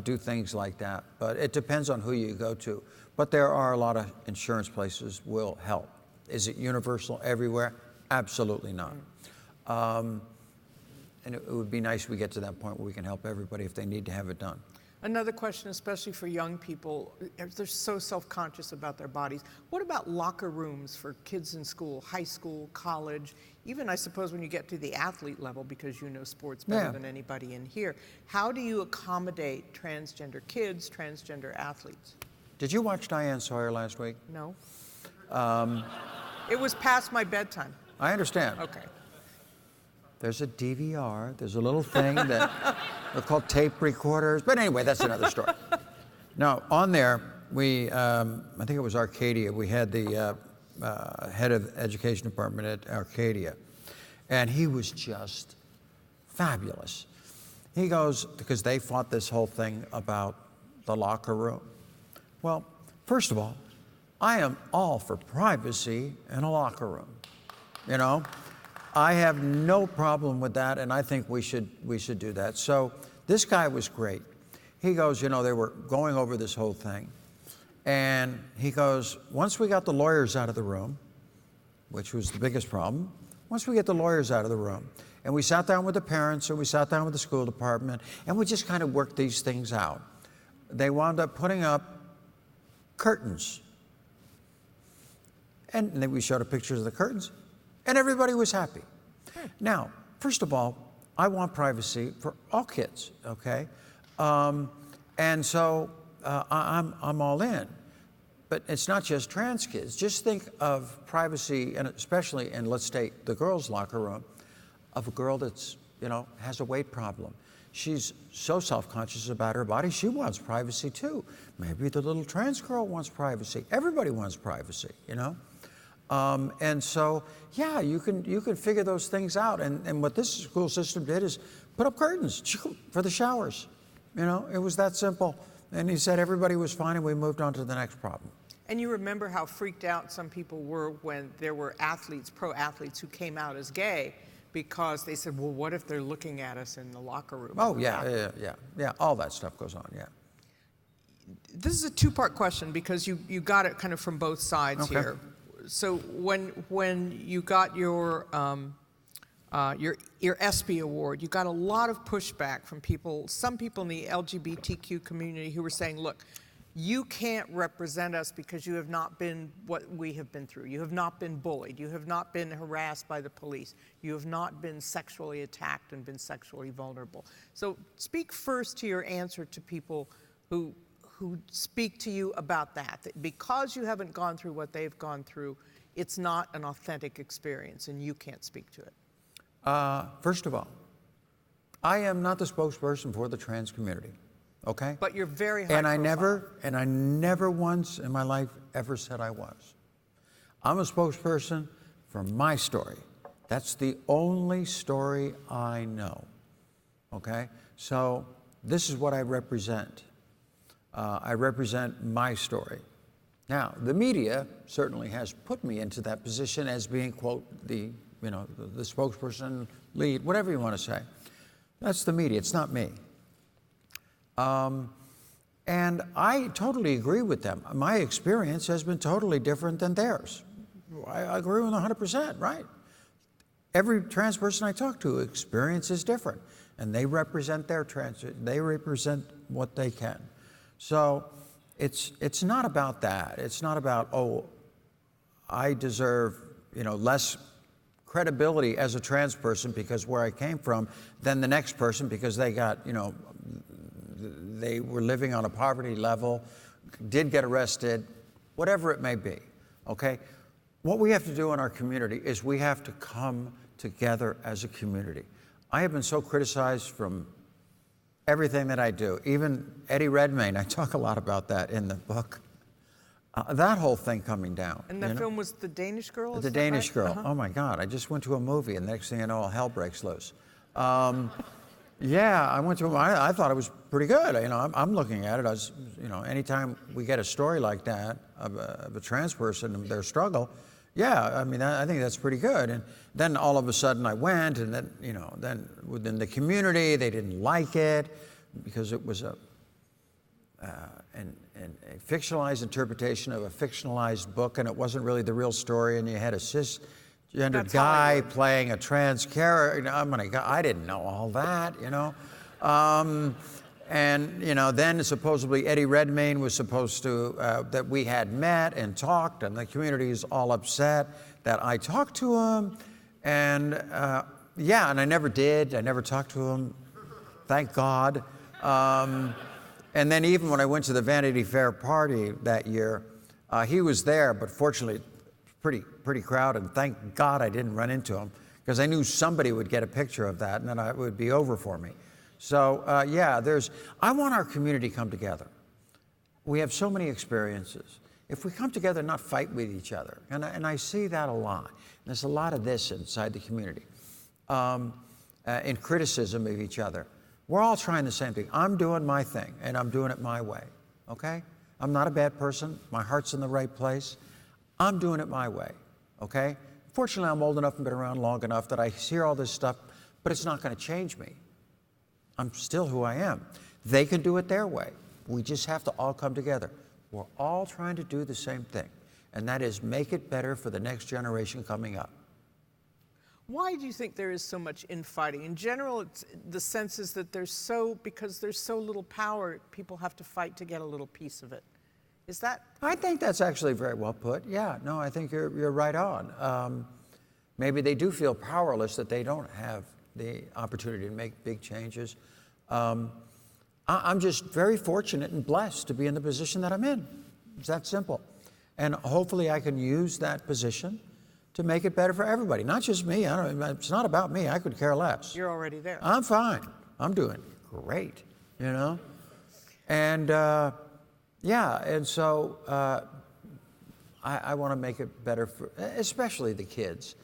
do things like that. But it depends on who you go to. But there are a lot of insurance places will help. Is it universal everywhere? Absolutely not. And it would be nice if we get to that point where we can help everybody if they need to have it done. Another question, especially for young people, they're so self-conscious about their bodies. What about locker rooms for kids in school, high school, college, even I suppose when you get to the athlete level, because you know sports better than anybody in here. How do you accommodate transgender kids, transgender athletes? Did you watch Diane Sawyer last week? No. It was past my bedtime. I understand. Okay. There's a DVR. There's a little thing that they're called tape recorders. But anyway, that's another story. Now, on there, we, I think it was Arcadia. We had the head of the education department at Arcadia. And he was just fabulous. He goes, because they fought this whole thing about the locker room. Well, first of all, I am all for privacy in a locker room, you know? I have no problem with that, and I think we should do that. So this guy was great. He goes, you know, they were going over this whole thing, and he goes, once we got the lawyers out of the room, which was the biggest problem, once we get the lawyers out of the room, and we sat down with the parents, and we sat down with the school department, and we just kind of worked these things out, they wound up putting up curtains. And then we showed pictures of the curtains, and everybody was happy. Now, first of all, I want privacy for all kids, okay? And so I'm all in. But it's not just trans kids. Just think of privacy, and especially in, let's say, the girls' locker room, of a girl that's, you know, has a weight problem. She's so self-conscious about her body, she wants privacy too. Maybe the little trans girl wants privacy. Everybody wants privacy, you know? And so, yeah, you can figure those things out. And what this school system did is put up curtains for the showers. You know, it was that simple. And he said everybody was fine, and we moved on to the next problem. And you remember how freaked out some people were when there were athletes, pro athletes, who came out as gay because they said, well, what if they're looking at us in the locker room? Oh, yeah. All that stuff goes on, yeah. This is a two-part question because you got it kind of from both sides here. So when you got your ESPY award, you got a lot of pushback from people, some people in the LGBTQ community who were saying, look, you can't represent us because you have not been what we have been through. You have not been bullied. You have not been harassed by the police. You have not been sexually attacked and been sexually vulnerable. So speak first to your answer to people who speak to you about that because you haven't gone through what they've gone through, it's not an authentic experience and you can't speak to it. First of all, I am not the spokesperson for the trans community, okay? But you're very high and I profile. never once in my life ever said I was. I'm a spokesperson for my story. That's the only story I know, okay? So this is what I represent. I represent my story. Now, the media certainly has put me into that position as being, quote, the spokesperson, lead, whatever you want to say. That's the media, it's not me. And I totally agree with them. My experience has been totally different than theirs. I agree with them 100%, right? Every trans person I talk to, experience is different. And they represent they represent what they can. So it's not about that. It's not about, oh, I deserve, less credibility as a trans person because where I came from than the next person because they got, they were living on a poverty level, did get arrested, whatever it may be, okay? What we have to do in our community is we have to come together as a community. I have been so criticized from everything that I do, even Eddie Redmayne, I talk a lot about that in the book. That whole thing coming down. And that film was The Danish Girl? The Danish Girl. Oh my God, I just went to a movie and the next thing you know, all hell breaks loose. Yeah, I went to I thought it was pretty good. I'm looking at it as, anytime we get a story like that of a trans person and their struggle, yeah, I mean, I think that's pretty good. And then all of a sudden I went, and then, then within the community, they didn't like it because it was a fictionalized interpretation of a fictionalized book, and it wasn't really the real story, and you had a cisgendered guy playing a trans character. I didn't know all that, And, then supposedly Eddie Redmayne was supposed to, that we had met and talked, and the community is all upset that I talked to him. And, and I never did. I never talked to him, thank God. And then even when I went to the Vanity Fair party that year, he was there, but fortunately, pretty crowded. And thank God I didn't run into him, because I knew somebody would get a picture of that, and then it would be over for me. So, I want our community to come together. We have so many experiences. If we come together and not fight with each other, and I see that a lot. There's a lot of this inside the community, in criticism of each other. We're all trying the same thing. I'm doing my thing, and I'm doing it my way, okay? I'm not a bad person. My heart's in the right place. I'm doing it my way, okay? Fortunately, I'm old enough and been around long enough that I hear all this stuff, but it's not going to change me. I'm still who I am. They can do it their way. We just have to all come together. We're all trying to do the same thing, and that is make it better for the next generation coming up. Why do you think there is so much infighting? In general, the sense is that because there's so little power, people have to fight to get a little piece of it. Is that? I think that's actually very well put. Yeah, no, I think you're right on. Maybe they do feel powerless, that they don't have the opportunity to make big changes. I'm just very fortunate and blessed to be in the position that I'm in. It's that simple. And hopefully I can use that position to make it better for everybody, not just me. It's not about me. I could care less. You're already there. I'm fine. I'm doing great, And, and so I want to make it better for, especially the kids.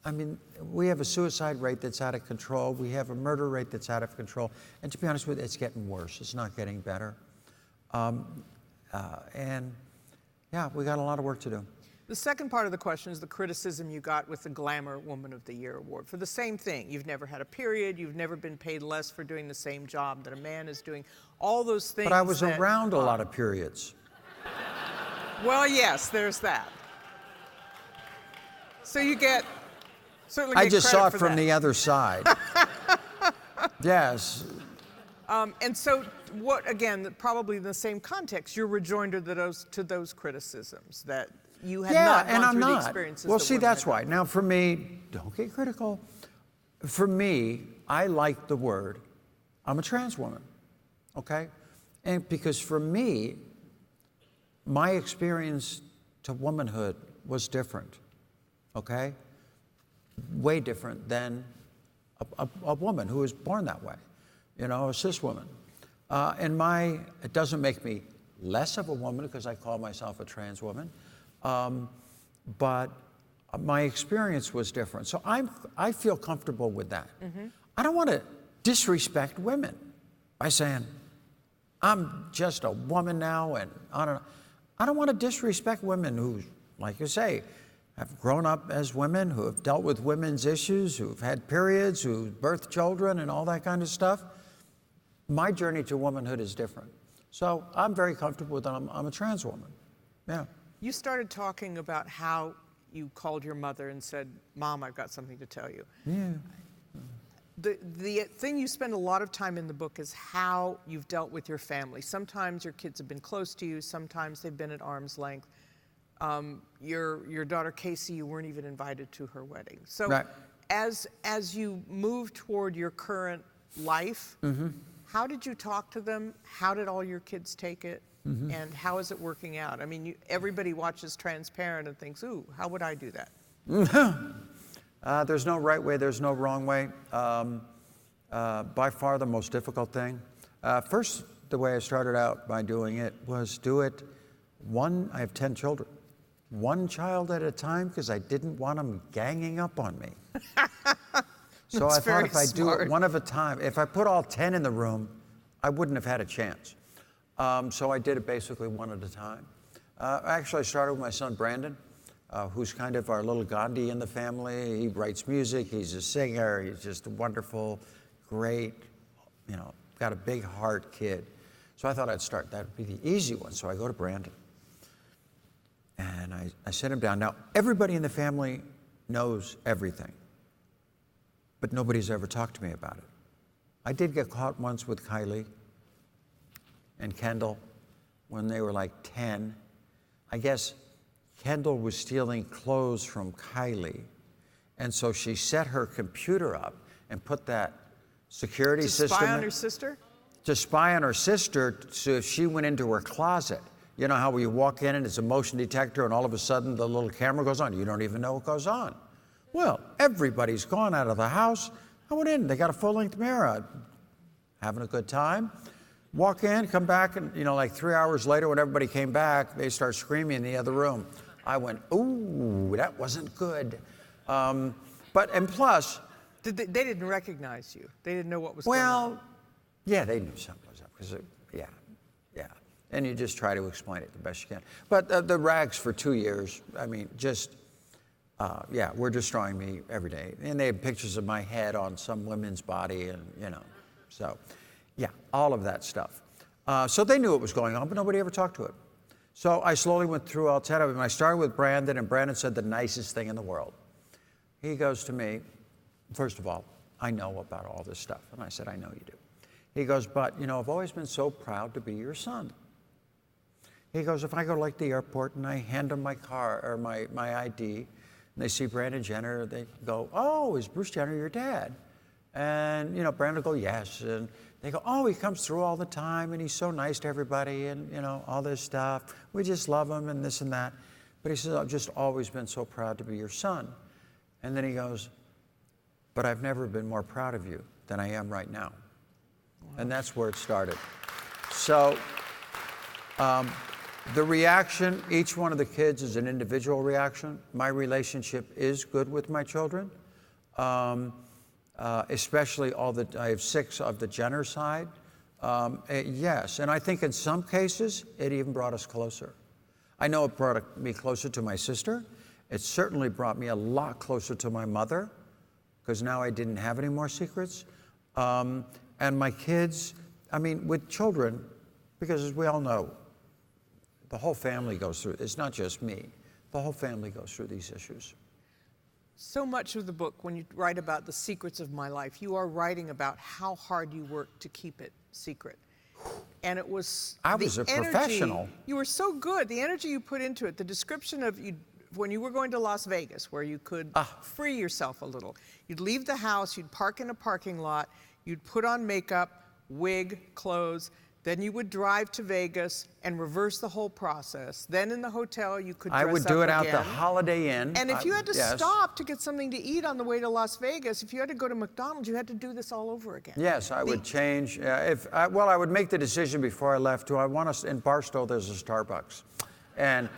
I mean, we have a suicide rate that's out of control. We have a murder rate that's out of control. And to be honest with you, it's getting worse. It's not getting better. And yeah, we got a lot of work to do. The second part of the question is the criticism you got with the Glamour Woman of the Year award for the same thing. You've never had a period. You've never been paid less for doing the same job that a man is doing. All those things. But I was around a lot of periods. Well, yes, there's that. So you certainly I get just credit saw it for from that. the other side. Yes. And so what, again, probably in the same context, your rejoinder to those criticisms that you had not gone through the experiences. Well, that see, women that's had why. Now, for me, don't get critical. For me, I like the word. I'm a trans woman, okay? And because for me, my experience to womanhood was different, okay? Way different than a woman who was born that way, you know, a cis woman. It doesn't make me less of a woman because I call myself a trans woman, but my experience was different. So I feel comfortable with that. Mm-hmm. I don't want to disrespect women by saying, I'm just a woman now, and I don't want to disrespect women who, like you say, have grown up as women, who have dealt with women's issues, who've had periods, who've birthed children and all that kind of stuff. My journey to womanhood is different. So I'm very comfortable with that. I'm a trans woman. Yeah. You started talking about how you called your mother and said, Mom, I've got something to tell you. Yeah. The thing you spend a lot of time in the book is how you've dealt with your family. Sometimes your kids have been close to you. Sometimes they've been at arm's length. Your daughter Casey, you weren't even invited to her wedding. So right. as you move toward your current life, mm-hmm. how did you talk to them? How did all your kids take it? Mm-hmm. And how is it working out? I mean, everybody watches Transparent and thinks, ooh, how would I do that? There's no right way, there's no wrong way. By far the most difficult thing. First, the way I started out by doing it was I have 10 children, one child at a time, because I didn't want them ganging up on me. So I thought if I do it one at a time, if I put all 10 in the room, I wouldn't have had a chance. So I did it basically one at a time. Actually, I started with my son, Brandon, who's kind of our little Gandhi in the family. He writes music, he's a singer, he's just a wonderful, great, got a big heart kid. So I thought that would be the easy one. So I go to Brandon, and I sit him down. Now, everybody in the family knows everything, but nobody's ever talked to me about it. I did get caught once with Kylie and Kendall when they were like 10. I guess Kendall was stealing clothes from Kylie, and so she set her computer up and put that security system to spy on her sister? To spy on her sister, so if she went into her closet. You know how you walk in and it's a motion detector and all of a sudden the little camera goes on. You don't even know what goes on. Well, everybody's gone out of the house. I went in, they got a full-length mirror. Having a good time. Walk in, come back, and like 3 hours later when everybody came back, they start screaming in the other room. I went, ooh, that wasn't good. And plus... They didn't recognize you. They didn't know what was going on. Well, yeah, they knew something was up. Yeah. And you just try to explain it the best you can. But the rags for 2 years, I mean, were destroying me every day. And they had pictures of my head on some women's body and, So, yeah, all of that stuff. So they knew what was going on, but nobody ever talked to it. So I slowly went through all 10 of them. I started with Brandon, and Brandon said the nicest thing in the world. He goes to me, first of all, I know about all this stuff. And I said, I know you do. He goes, but, I've always been so proud to be your son. He goes, if I go like the airport and I hand them my car or my ID, and they see Brandon Jenner, they go, oh, is Bruce Jenner your dad? And, Brandon will go, yes. And they go, oh, he comes through all the time, and he's so nice to everybody, and, all this stuff. We just love him, and this and that. But he says, I've just always been so proud to be your son. And then he goes, but I've never been more proud of you than I am right now. Wow. And that's where it started. So The reaction, each one of the kids is an individual reaction. My relationship is good with my children, especially I have 6 of the Jenner side. Yes, and I think in some cases, it even brought us closer. I know it brought me closer to my sister. It certainly brought me a lot closer to my mother, because now I didn't have any more secrets. And my kids, I mean, with children, because as we all know, the whole family goes through, it's not just me, the whole family goes through these issues. So much of the book, when you write about the secrets of my life, you are writing about how hard you worked to keep it secret. And it was I was a professional. You were so good. The energy you put into it, the description of you when you were going to Las Vegas, where you could free yourself a little. You'd leave the house, you'd park in a parking lot, you'd put on makeup, wig, clothes, then you would drive to Vegas and reverse the whole process. Then in the hotel, you could dress up I would do it out again. the Holiday Inn. And if you had to yes. stop to get something to eat on the way to Las Vegas, if you had to go to McDonald's, you had to do this all over again. Yes, I would change. I would make the decision before I left. Do I want to, in Barstow, there's a Starbucks. And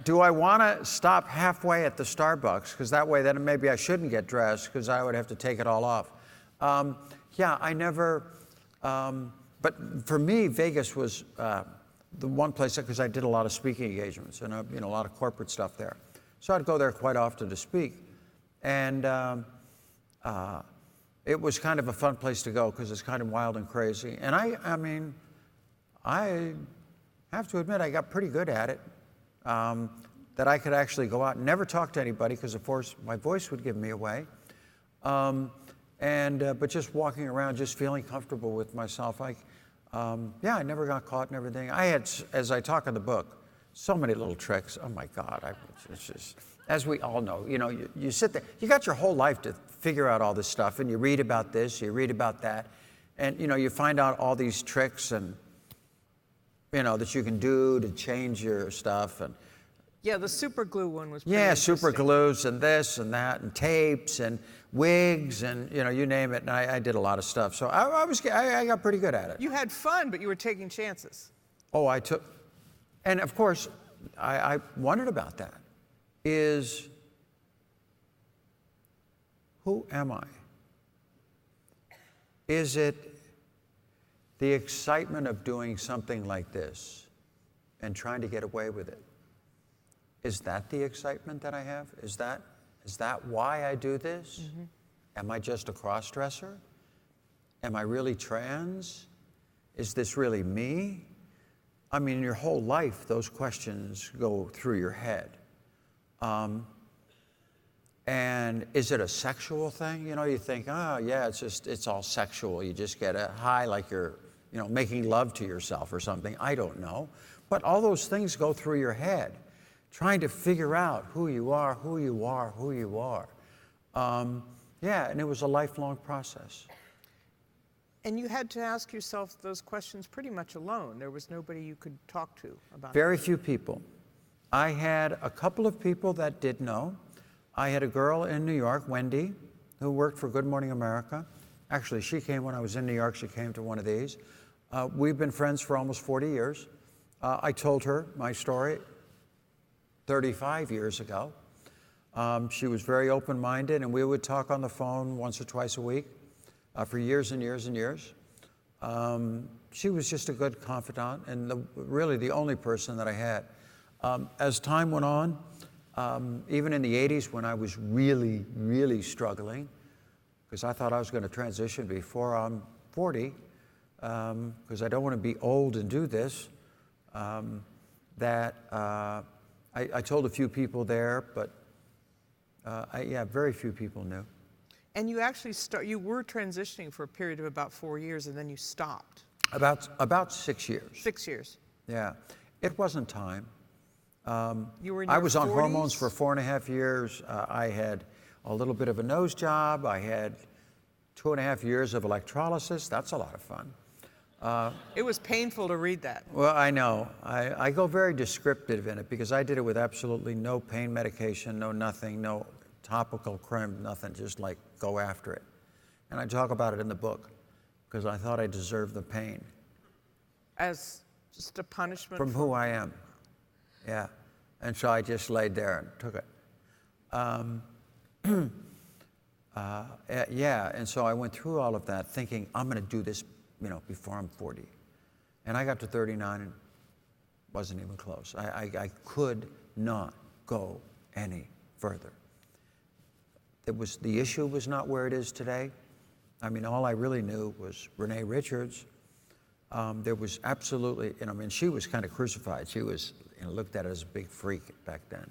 do I want to stop halfway at the Starbucks? Because that way, then maybe I shouldn't get dressed, because I would have to take it all off. Yeah, I never, but for me, Vegas was the one place, because I did a lot of speaking engagements and a lot of corporate stuff there. So I'd go there quite often to speak. And it was kind of a fun place to go, because it's kind of wild and crazy. And I mean, I have to admit, I got pretty good at it. That I could actually go out and never talk to anybody, because of course my voice would give me away. But just walking around, just feeling comfortable with myself. I never got caught and everything. I had, as I talk in the book, so many little tricks. Oh my God, it's just, as we all know, you sit there, you got your whole life to figure out all this stuff, and you read about this, you read about that, and you find out all these tricks and that you can do to change your stuff. And yeah, the super glue one was pretty super glues and this and that and tapes and wigs and you name it. And I did a lot of stuff, so I got pretty good at it. You had fun, but you were taking chances. Oh, and of course, I wondered about that. Who am I? Is it the excitement of doing something like this and trying to get away with it? Is that the excitement that I have? Is that why I do this? Mm-hmm. Am I just a cross-dresser? Am I really trans? Is this really me? I mean, your whole life, those questions go through your head. And is it a sexual thing? You think, it's all sexual. You just get a high like you're making love to yourself or something. I don't know. But all those things go through your head, trying to figure out who you are, who you are, who you are. And it was a lifelong process. And you had to ask yourself those questions pretty much alone. There was nobody you could talk to about it. Very few people. I had a couple of people that did know. I had a girl in New York, Wendy, who worked for Good Morning America. Actually, she came when I was in New York. She came to one of these. We've been friends for almost 40 years. I told her my story 35 years ago. She was very open-minded, and we would talk on the phone once or twice a week for years and years and years. She was just a good confidant, and really the only person that I had. As time went on, even in the 80s when I was really, really struggling, because I thought I was going to transition before I'm 40, because I don't want to be old and do this, I told a few people there, but very few people knew. And you actually you were transitioning for a period of about 4 years, and then you stopped. About 6 years. 6 years. Yeah, it wasn't time. You were in your I was on 40s? hormones for 4.5 years. I had a little bit of a nose job. I had 2.5 years of electrolysis. That's a lot of fun. It was painful to read that. Well, I know. I go very descriptive in it because I did it with absolutely no pain medication, no nothing, no topical cream, nothing, just like go after it. And I talk about it in the book because I thought I deserved the pain. As just a punishment? From who I am. Yeah. And so I just laid there and took it. Yeah, and so I went through all of that thinking, I'm going to do this, before I'm 40. And I got to 39 and wasn't even close. I could not go any further. The issue was not where it is today. I mean, all I really knew was Renee Richards. There was absolutely, she was kind of crucified. She was looked at as a big freak back then.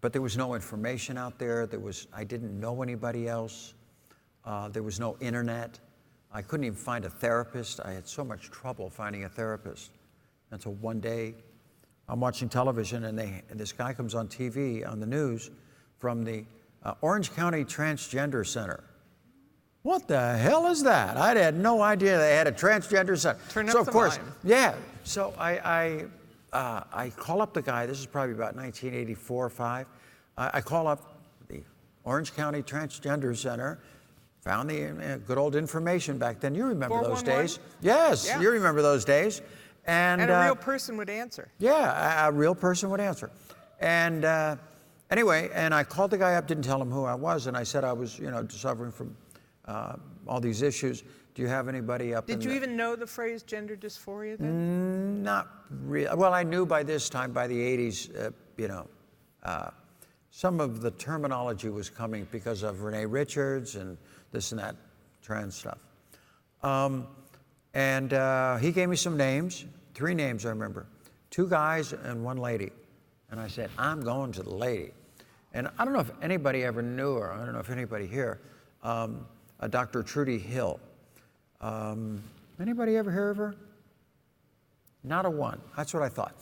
But there was no information out there. I didn't know anybody else. There was no internet. I couldn't even find a therapist. I had so much trouble finding a therapist. Until one day, I'm watching television, and this guy comes on TV, on the news, from the Orange County Transgender Center. What the hell is that? I had no idea they had a transgender center. Turn up so of the course, volume. yeah. So I call up the guy. This is probably about 1984 or 5. I call up the Orange County Transgender Center. Found the good old information back then. You remember those 411? days? Yes, Yeah. you remember those days. And a real person would answer. Yeah, a real person would answer. And anyway, and I called the guy up, didn't tell him who I was, and I said I was, suffering from all these issues. Do you have anybody up? Did you even know the phrase gender dysphoria then? Not really. Well, I knew by this time, by the 80s, some of the terminology was coming because of Renee Richards and this and that trans stuff. He gave me some names, 3 names I remember, 2 guys and 1 lady. And I said, I'm going to the lady. And I don't know if anybody ever knew her. I don't know if anybody here, Dr. Trudy Hill. Anybody ever hear of her? Not a one. That's what I thought.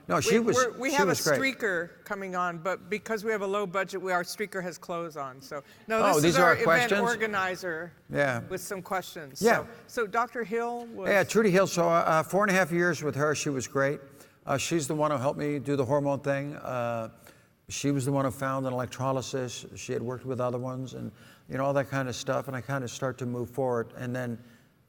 No, she was great. We have a streaker coming on, but because we have a low budget, our streaker has clothes on. So no, this these is are our our event questions? organizer. Yeah. With some questions. Yeah. So Dr. Hill was. Yeah, Trudy Hill. So 4.5 years with her. She was great. She's the one who helped me do the hormone thing. She was the one who found an electrolysis. She had worked with other ones and all that kind of stuff. And I kind of start to move forward and then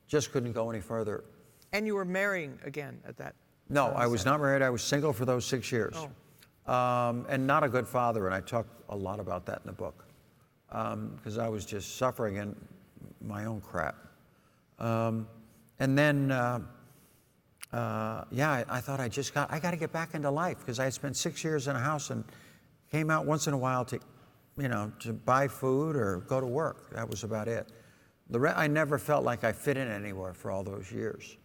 just couldn't go any further. And you were marrying again at that. No, I was not married. I was single for those 6 years. Oh. And not a good father. And I talk a lot about that in the book because I was just suffering in my own crap. And then, I thought I got to get back into life because I had spent 6 years in a house and came out once in a while to, to buy food or go to work. That was about it. I never felt like I fit in anywhere for all those years.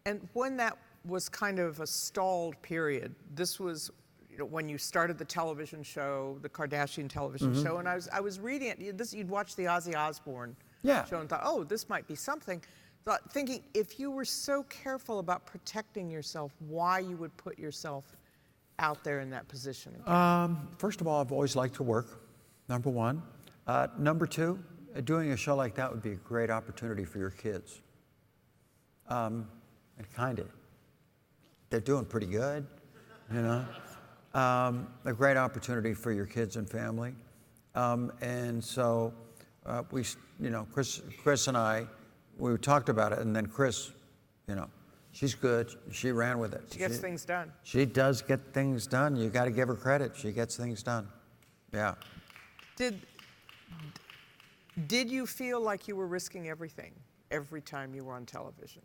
And when that was kind of a stalled period, this was when you started the television show, the Kardashian television show, and I was reading it. You'd watch the Ozzy Osbourne show and thought, oh, this might be something. Thinking if you were so again about protecting yourself, why you would put yourself out there in that position again? First of all, I've always liked to work, number one. Number two, doing a show like that would be a great opportunity for your kids. And kind of, they're doing pretty good, a great opportunity for your kids and family. And so we, Chris and I, we talked about it, and then Chris, she's good. She ran with it. She gets things done. She does get things done. You got to give her credit. She gets things done. Yeah. Did you feel like you were risking everything every time you were on television?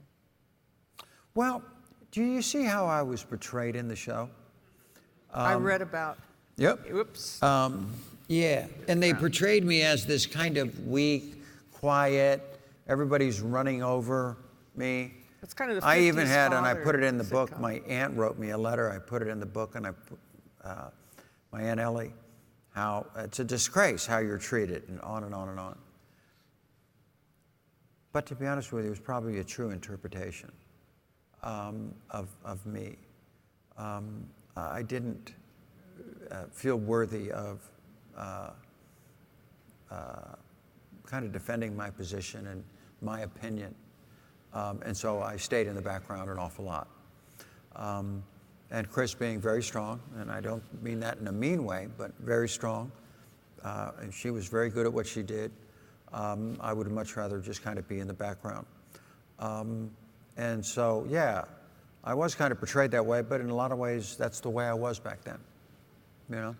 Well, do you see how I was portrayed in the show? I read about. Yep. Whoops. Yeah, and they portrayed me as this kind of weak, quiet, everybody's running over me. That's kind of the 50s I even had, and I father put it in the book, sitcom. my aunt wrote me a letter, I put it in the book, and my Aunt Ellie, how it's a disgrace how you're treated, and on and on and on. But to be honest with you, it was probably a true interpretation of me. I didn't feel worthy of kind of defending my position and my opinion. And so I stayed in the background an awful lot. And Chris being very strong, and I don't mean that in a mean way, but very strong. And she was very good at what she did. I would much rather just kind of be in the background. And so, yeah, I was kind of portrayed that way, but in a lot of ways, that's the way I was back then, you know?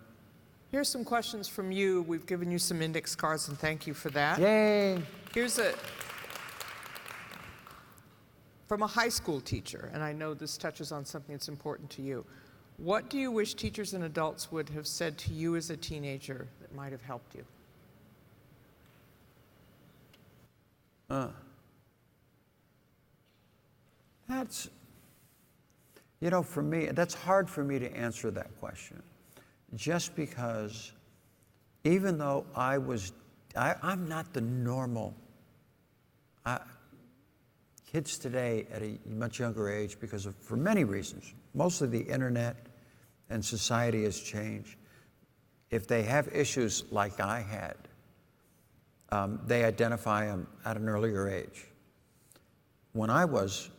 Here's some questions from you. We've given you some index cards, and thank you for that. Yay! Here's from a high school teacher, and I know this touches on something that's important to you. What do you wish teachers and adults would have said to you as a teenager that might have helped you? That's, you know, for me, that's hard for me to answer that question. Just because even though I'm not the normal, kids today at a much younger age, for many reasons, mostly the internet and society has changed. If they have issues like I had, they identify them at an earlier age. When I was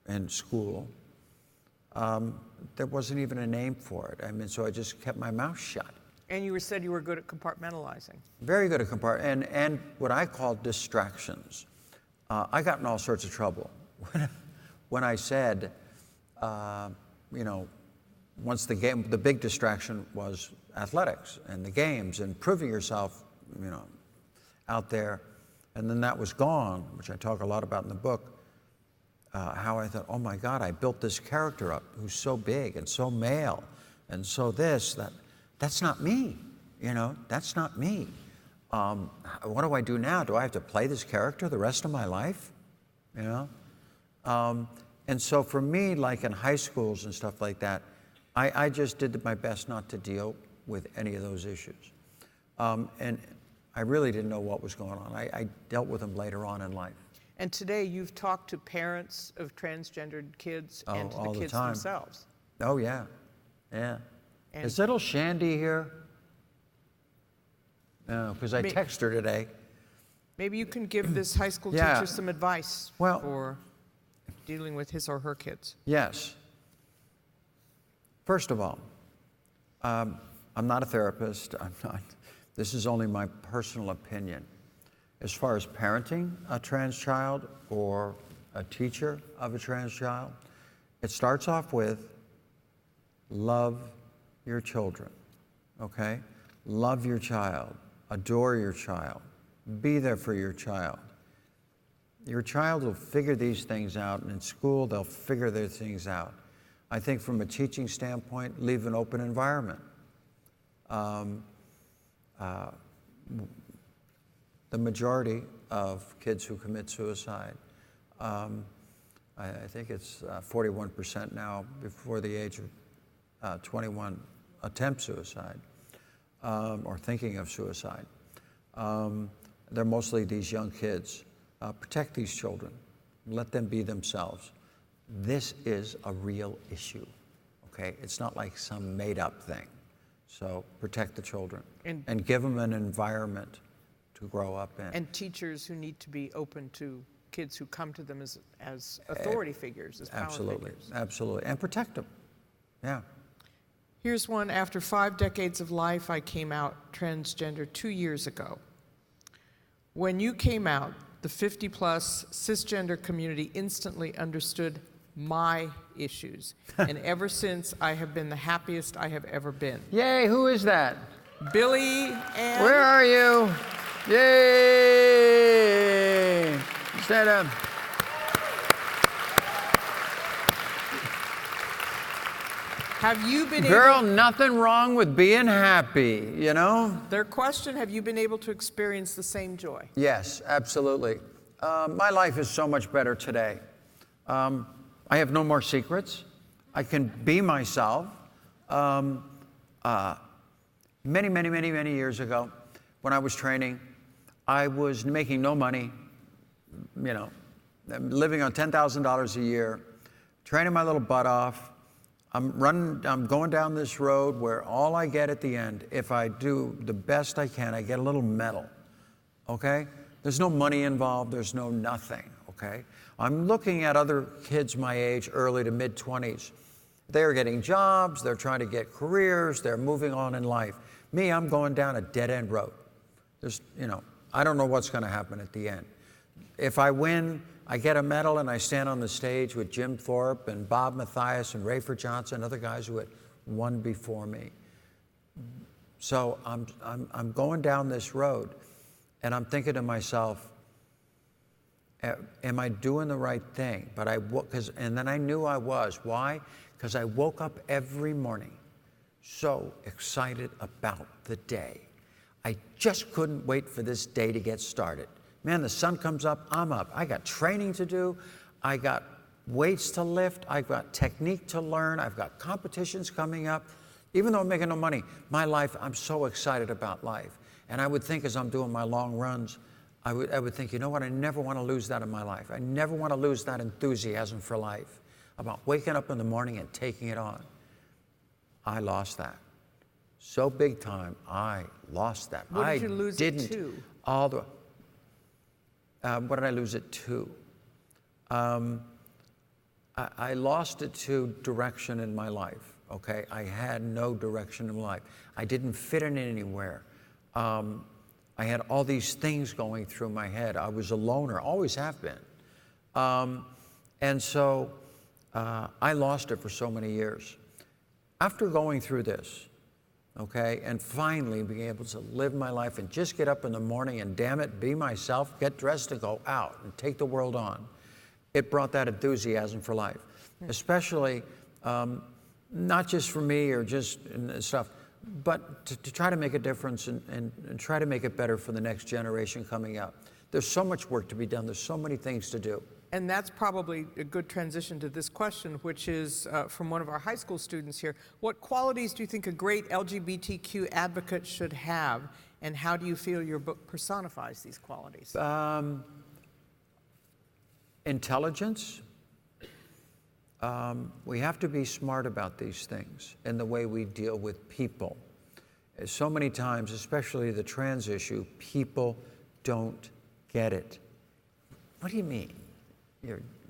in school, there wasn't even a name for it. I mean, so I just kept my mouth shut. And you said you were good at compartmentalizing. Very good at and what I call distractions. I got in all sorts of trouble when I said, you know, once the big distraction was athletics and the games and proving yourself, you know, out there, and then that was gone, which I talk a lot about in the book. How I thought, oh my God, I built this character up who's so big and so male and so that's not me, you know, that's not me. What do I do now? Do I have to play this character the rest of my life, you know? And so for me, like in high schools and stuff like that, I just did my best not to deal with any of those issues. And I really didn't know what was going on. I dealt with them later on in life. And today you've talked to parents of transgendered kids and to the kids time. themselves. Oh, yeah. Yeah. And is little Shandy here? No, because I texted her today. Maybe you can give this high school Yeah. teacher some advice for dealing with his or her kids. Yes. First of all, I'm not a therapist. This is only my personal opinion. As far as parenting a trans child or a teacher of a trans child, it starts off with love your children, okay? Love your child, adore your child, be there for your child. Your child will figure these things out, and in school they'll figure their things out. I think from a teaching standpoint, leave an open environment. The majority of kids who commit suicide, I think it's 41% now before the age of 21 attempt suicide or thinking of suicide. They're mostly these young kids. Protect these children. Let them be themselves. This is a real issue, okay? It's not like some made-up thing. So protect the children and give them an environment to grow up in. And teachers who need to be open to kids who come to them as authority figures, as power figures. Absolutely, and protect them, yeah. Here's one. After 5 decades of life, I came out transgender 2 years ago. When you came out, the 50-plus cisgender community instantly understood my issues. And ever since, I have been the happiest I have ever been. Yay, who is that? Billy and... Where are you? Yay! Stand up. Have you been Girl, able... nothing wrong with being happy, you know? Their question, have you been able to experience the same joy? Yes, absolutely. My life is so much better today. I have no more secrets. I can be myself. Many years ago, when I was training, I was making no money, you know, living on $10,000 a year, training my little butt off. I'm going down this road where all I get at the end, if I do the best I can, I get a little medal, okay? There's no money involved, there's no nothing, okay? I'm looking at other kids my age, early to mid-20s. They're getting jobs, they're trying to get careers, they're moving on in life. Me, I'm going down a dead-end road. There's, you know, I don't know what's gonna happen at the end. If I win, I get a medal and I stand on the stage with Jim Thorpe and Bob Mathias and Rayford Johnson, other guys who had won before me. So I'm going down this road, and I'm thinking to myself, am I doing the right thing? But and then I knew I was. Why? Because I woke up every morning so excited about the day. I just couldn't wait for this day to get started. Man, the sun comes up, I'm up. I got training to do. I got weights to lift. I've got technique to learn. I've got competitions coming up. Even though I'm making no money, my life, I'm so excited about life. And I would think as I'm doing my long runs, I would think, you know what, I never want to lose that in my life. I never want to lose that enthusiasm for life, about waking up in the morning and taking it on. I lost that. So big time, I lost that. What did you lose it to? What did I lose it to? I lost it to direction in my life, okay? I had no direction in life. I didn't fit in anywhere. I had all these things going through my head. I was a loner, always have been. And so I lost it for so many years. After going through this, okay, and finally being able to live my life and just get up in the morning and damn it, be myself, get dressed and go out and take the world on, it brought that enthusiasm for life, especially not just for me or just stuff, but to try to make a difference and try to make it better for the next generation coming up. There's so much work to be done. There's so many things to do. And that's probably a good transition to this question, which is from one of our high school students here. What qualities do you think a great LGBTQ advocate should have, and how do you feel your book personifies these qualities? Intelligence. We have to be smart about these things in the way we deal with people. So many times, especially the trans issue, people don't get it. What do you mean?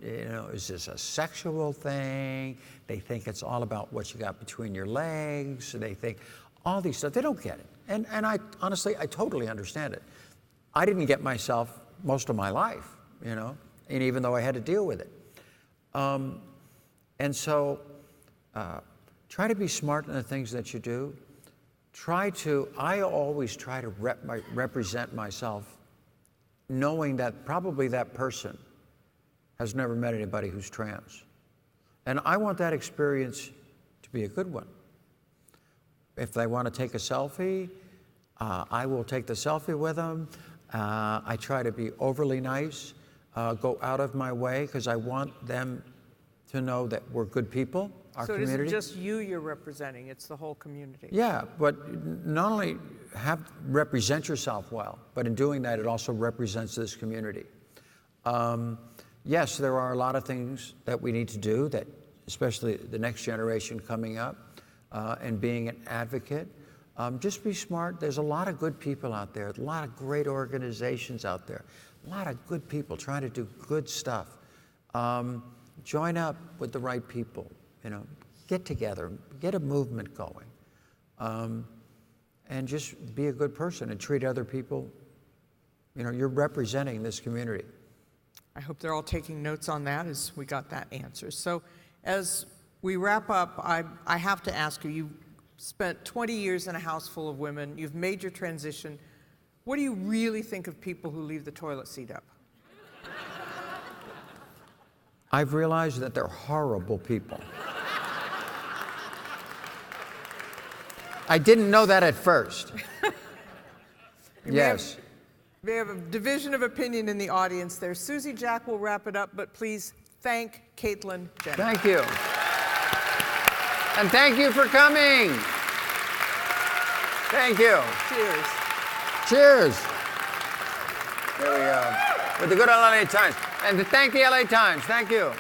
Is this a sexual thing? They think it's all about what you got between your legs. They think all these stuff. They don't get it. And I honestly, I totally understand it. I didn't get myself most of my life, and even though I had to deal with it. And so try to be smart in the things that you do. I always try to represent myself knowing that probably that person has never met anybody who's trans. And I want that experience to be a good one. If they want to take a selfie, I will take the selfie with them. I try to be overly nice, go out of my way, because I want them to know that we're good people, our community. So it isn't just you you're representing, it's the whole community. Yeah, but not only represent yourself well, but in doing that, it also represents this community. Yes, there are a lot of things that we need to do, that especially the next generation coming up, and being an advocate. Just be smart. There's a lot of good people out there, a lot of great organizations out there, a lot of good people trying to do good stuff. Join up with the right people, get together, get a movement going, and just be a good person and treat other people. You're representing this community. I hope they're all taking notes on that as we got that answer. So as we wrap up, I have to ask you, you've spent 20 years in a house full of women, you've made your transition. What do you really think of people who leave the toilet seat up? I've realized that they're horrible people. I didn't know that at first. Yes. We have a division of opinion in the audience there. Susie Jack will wrap it up, but please thank Caitlyn Jenner. Thank you. And thank you for coming. Thank you. Cheers. Cheers. Here we go. With the good LA Times. And to thank the LA Times. Thank you.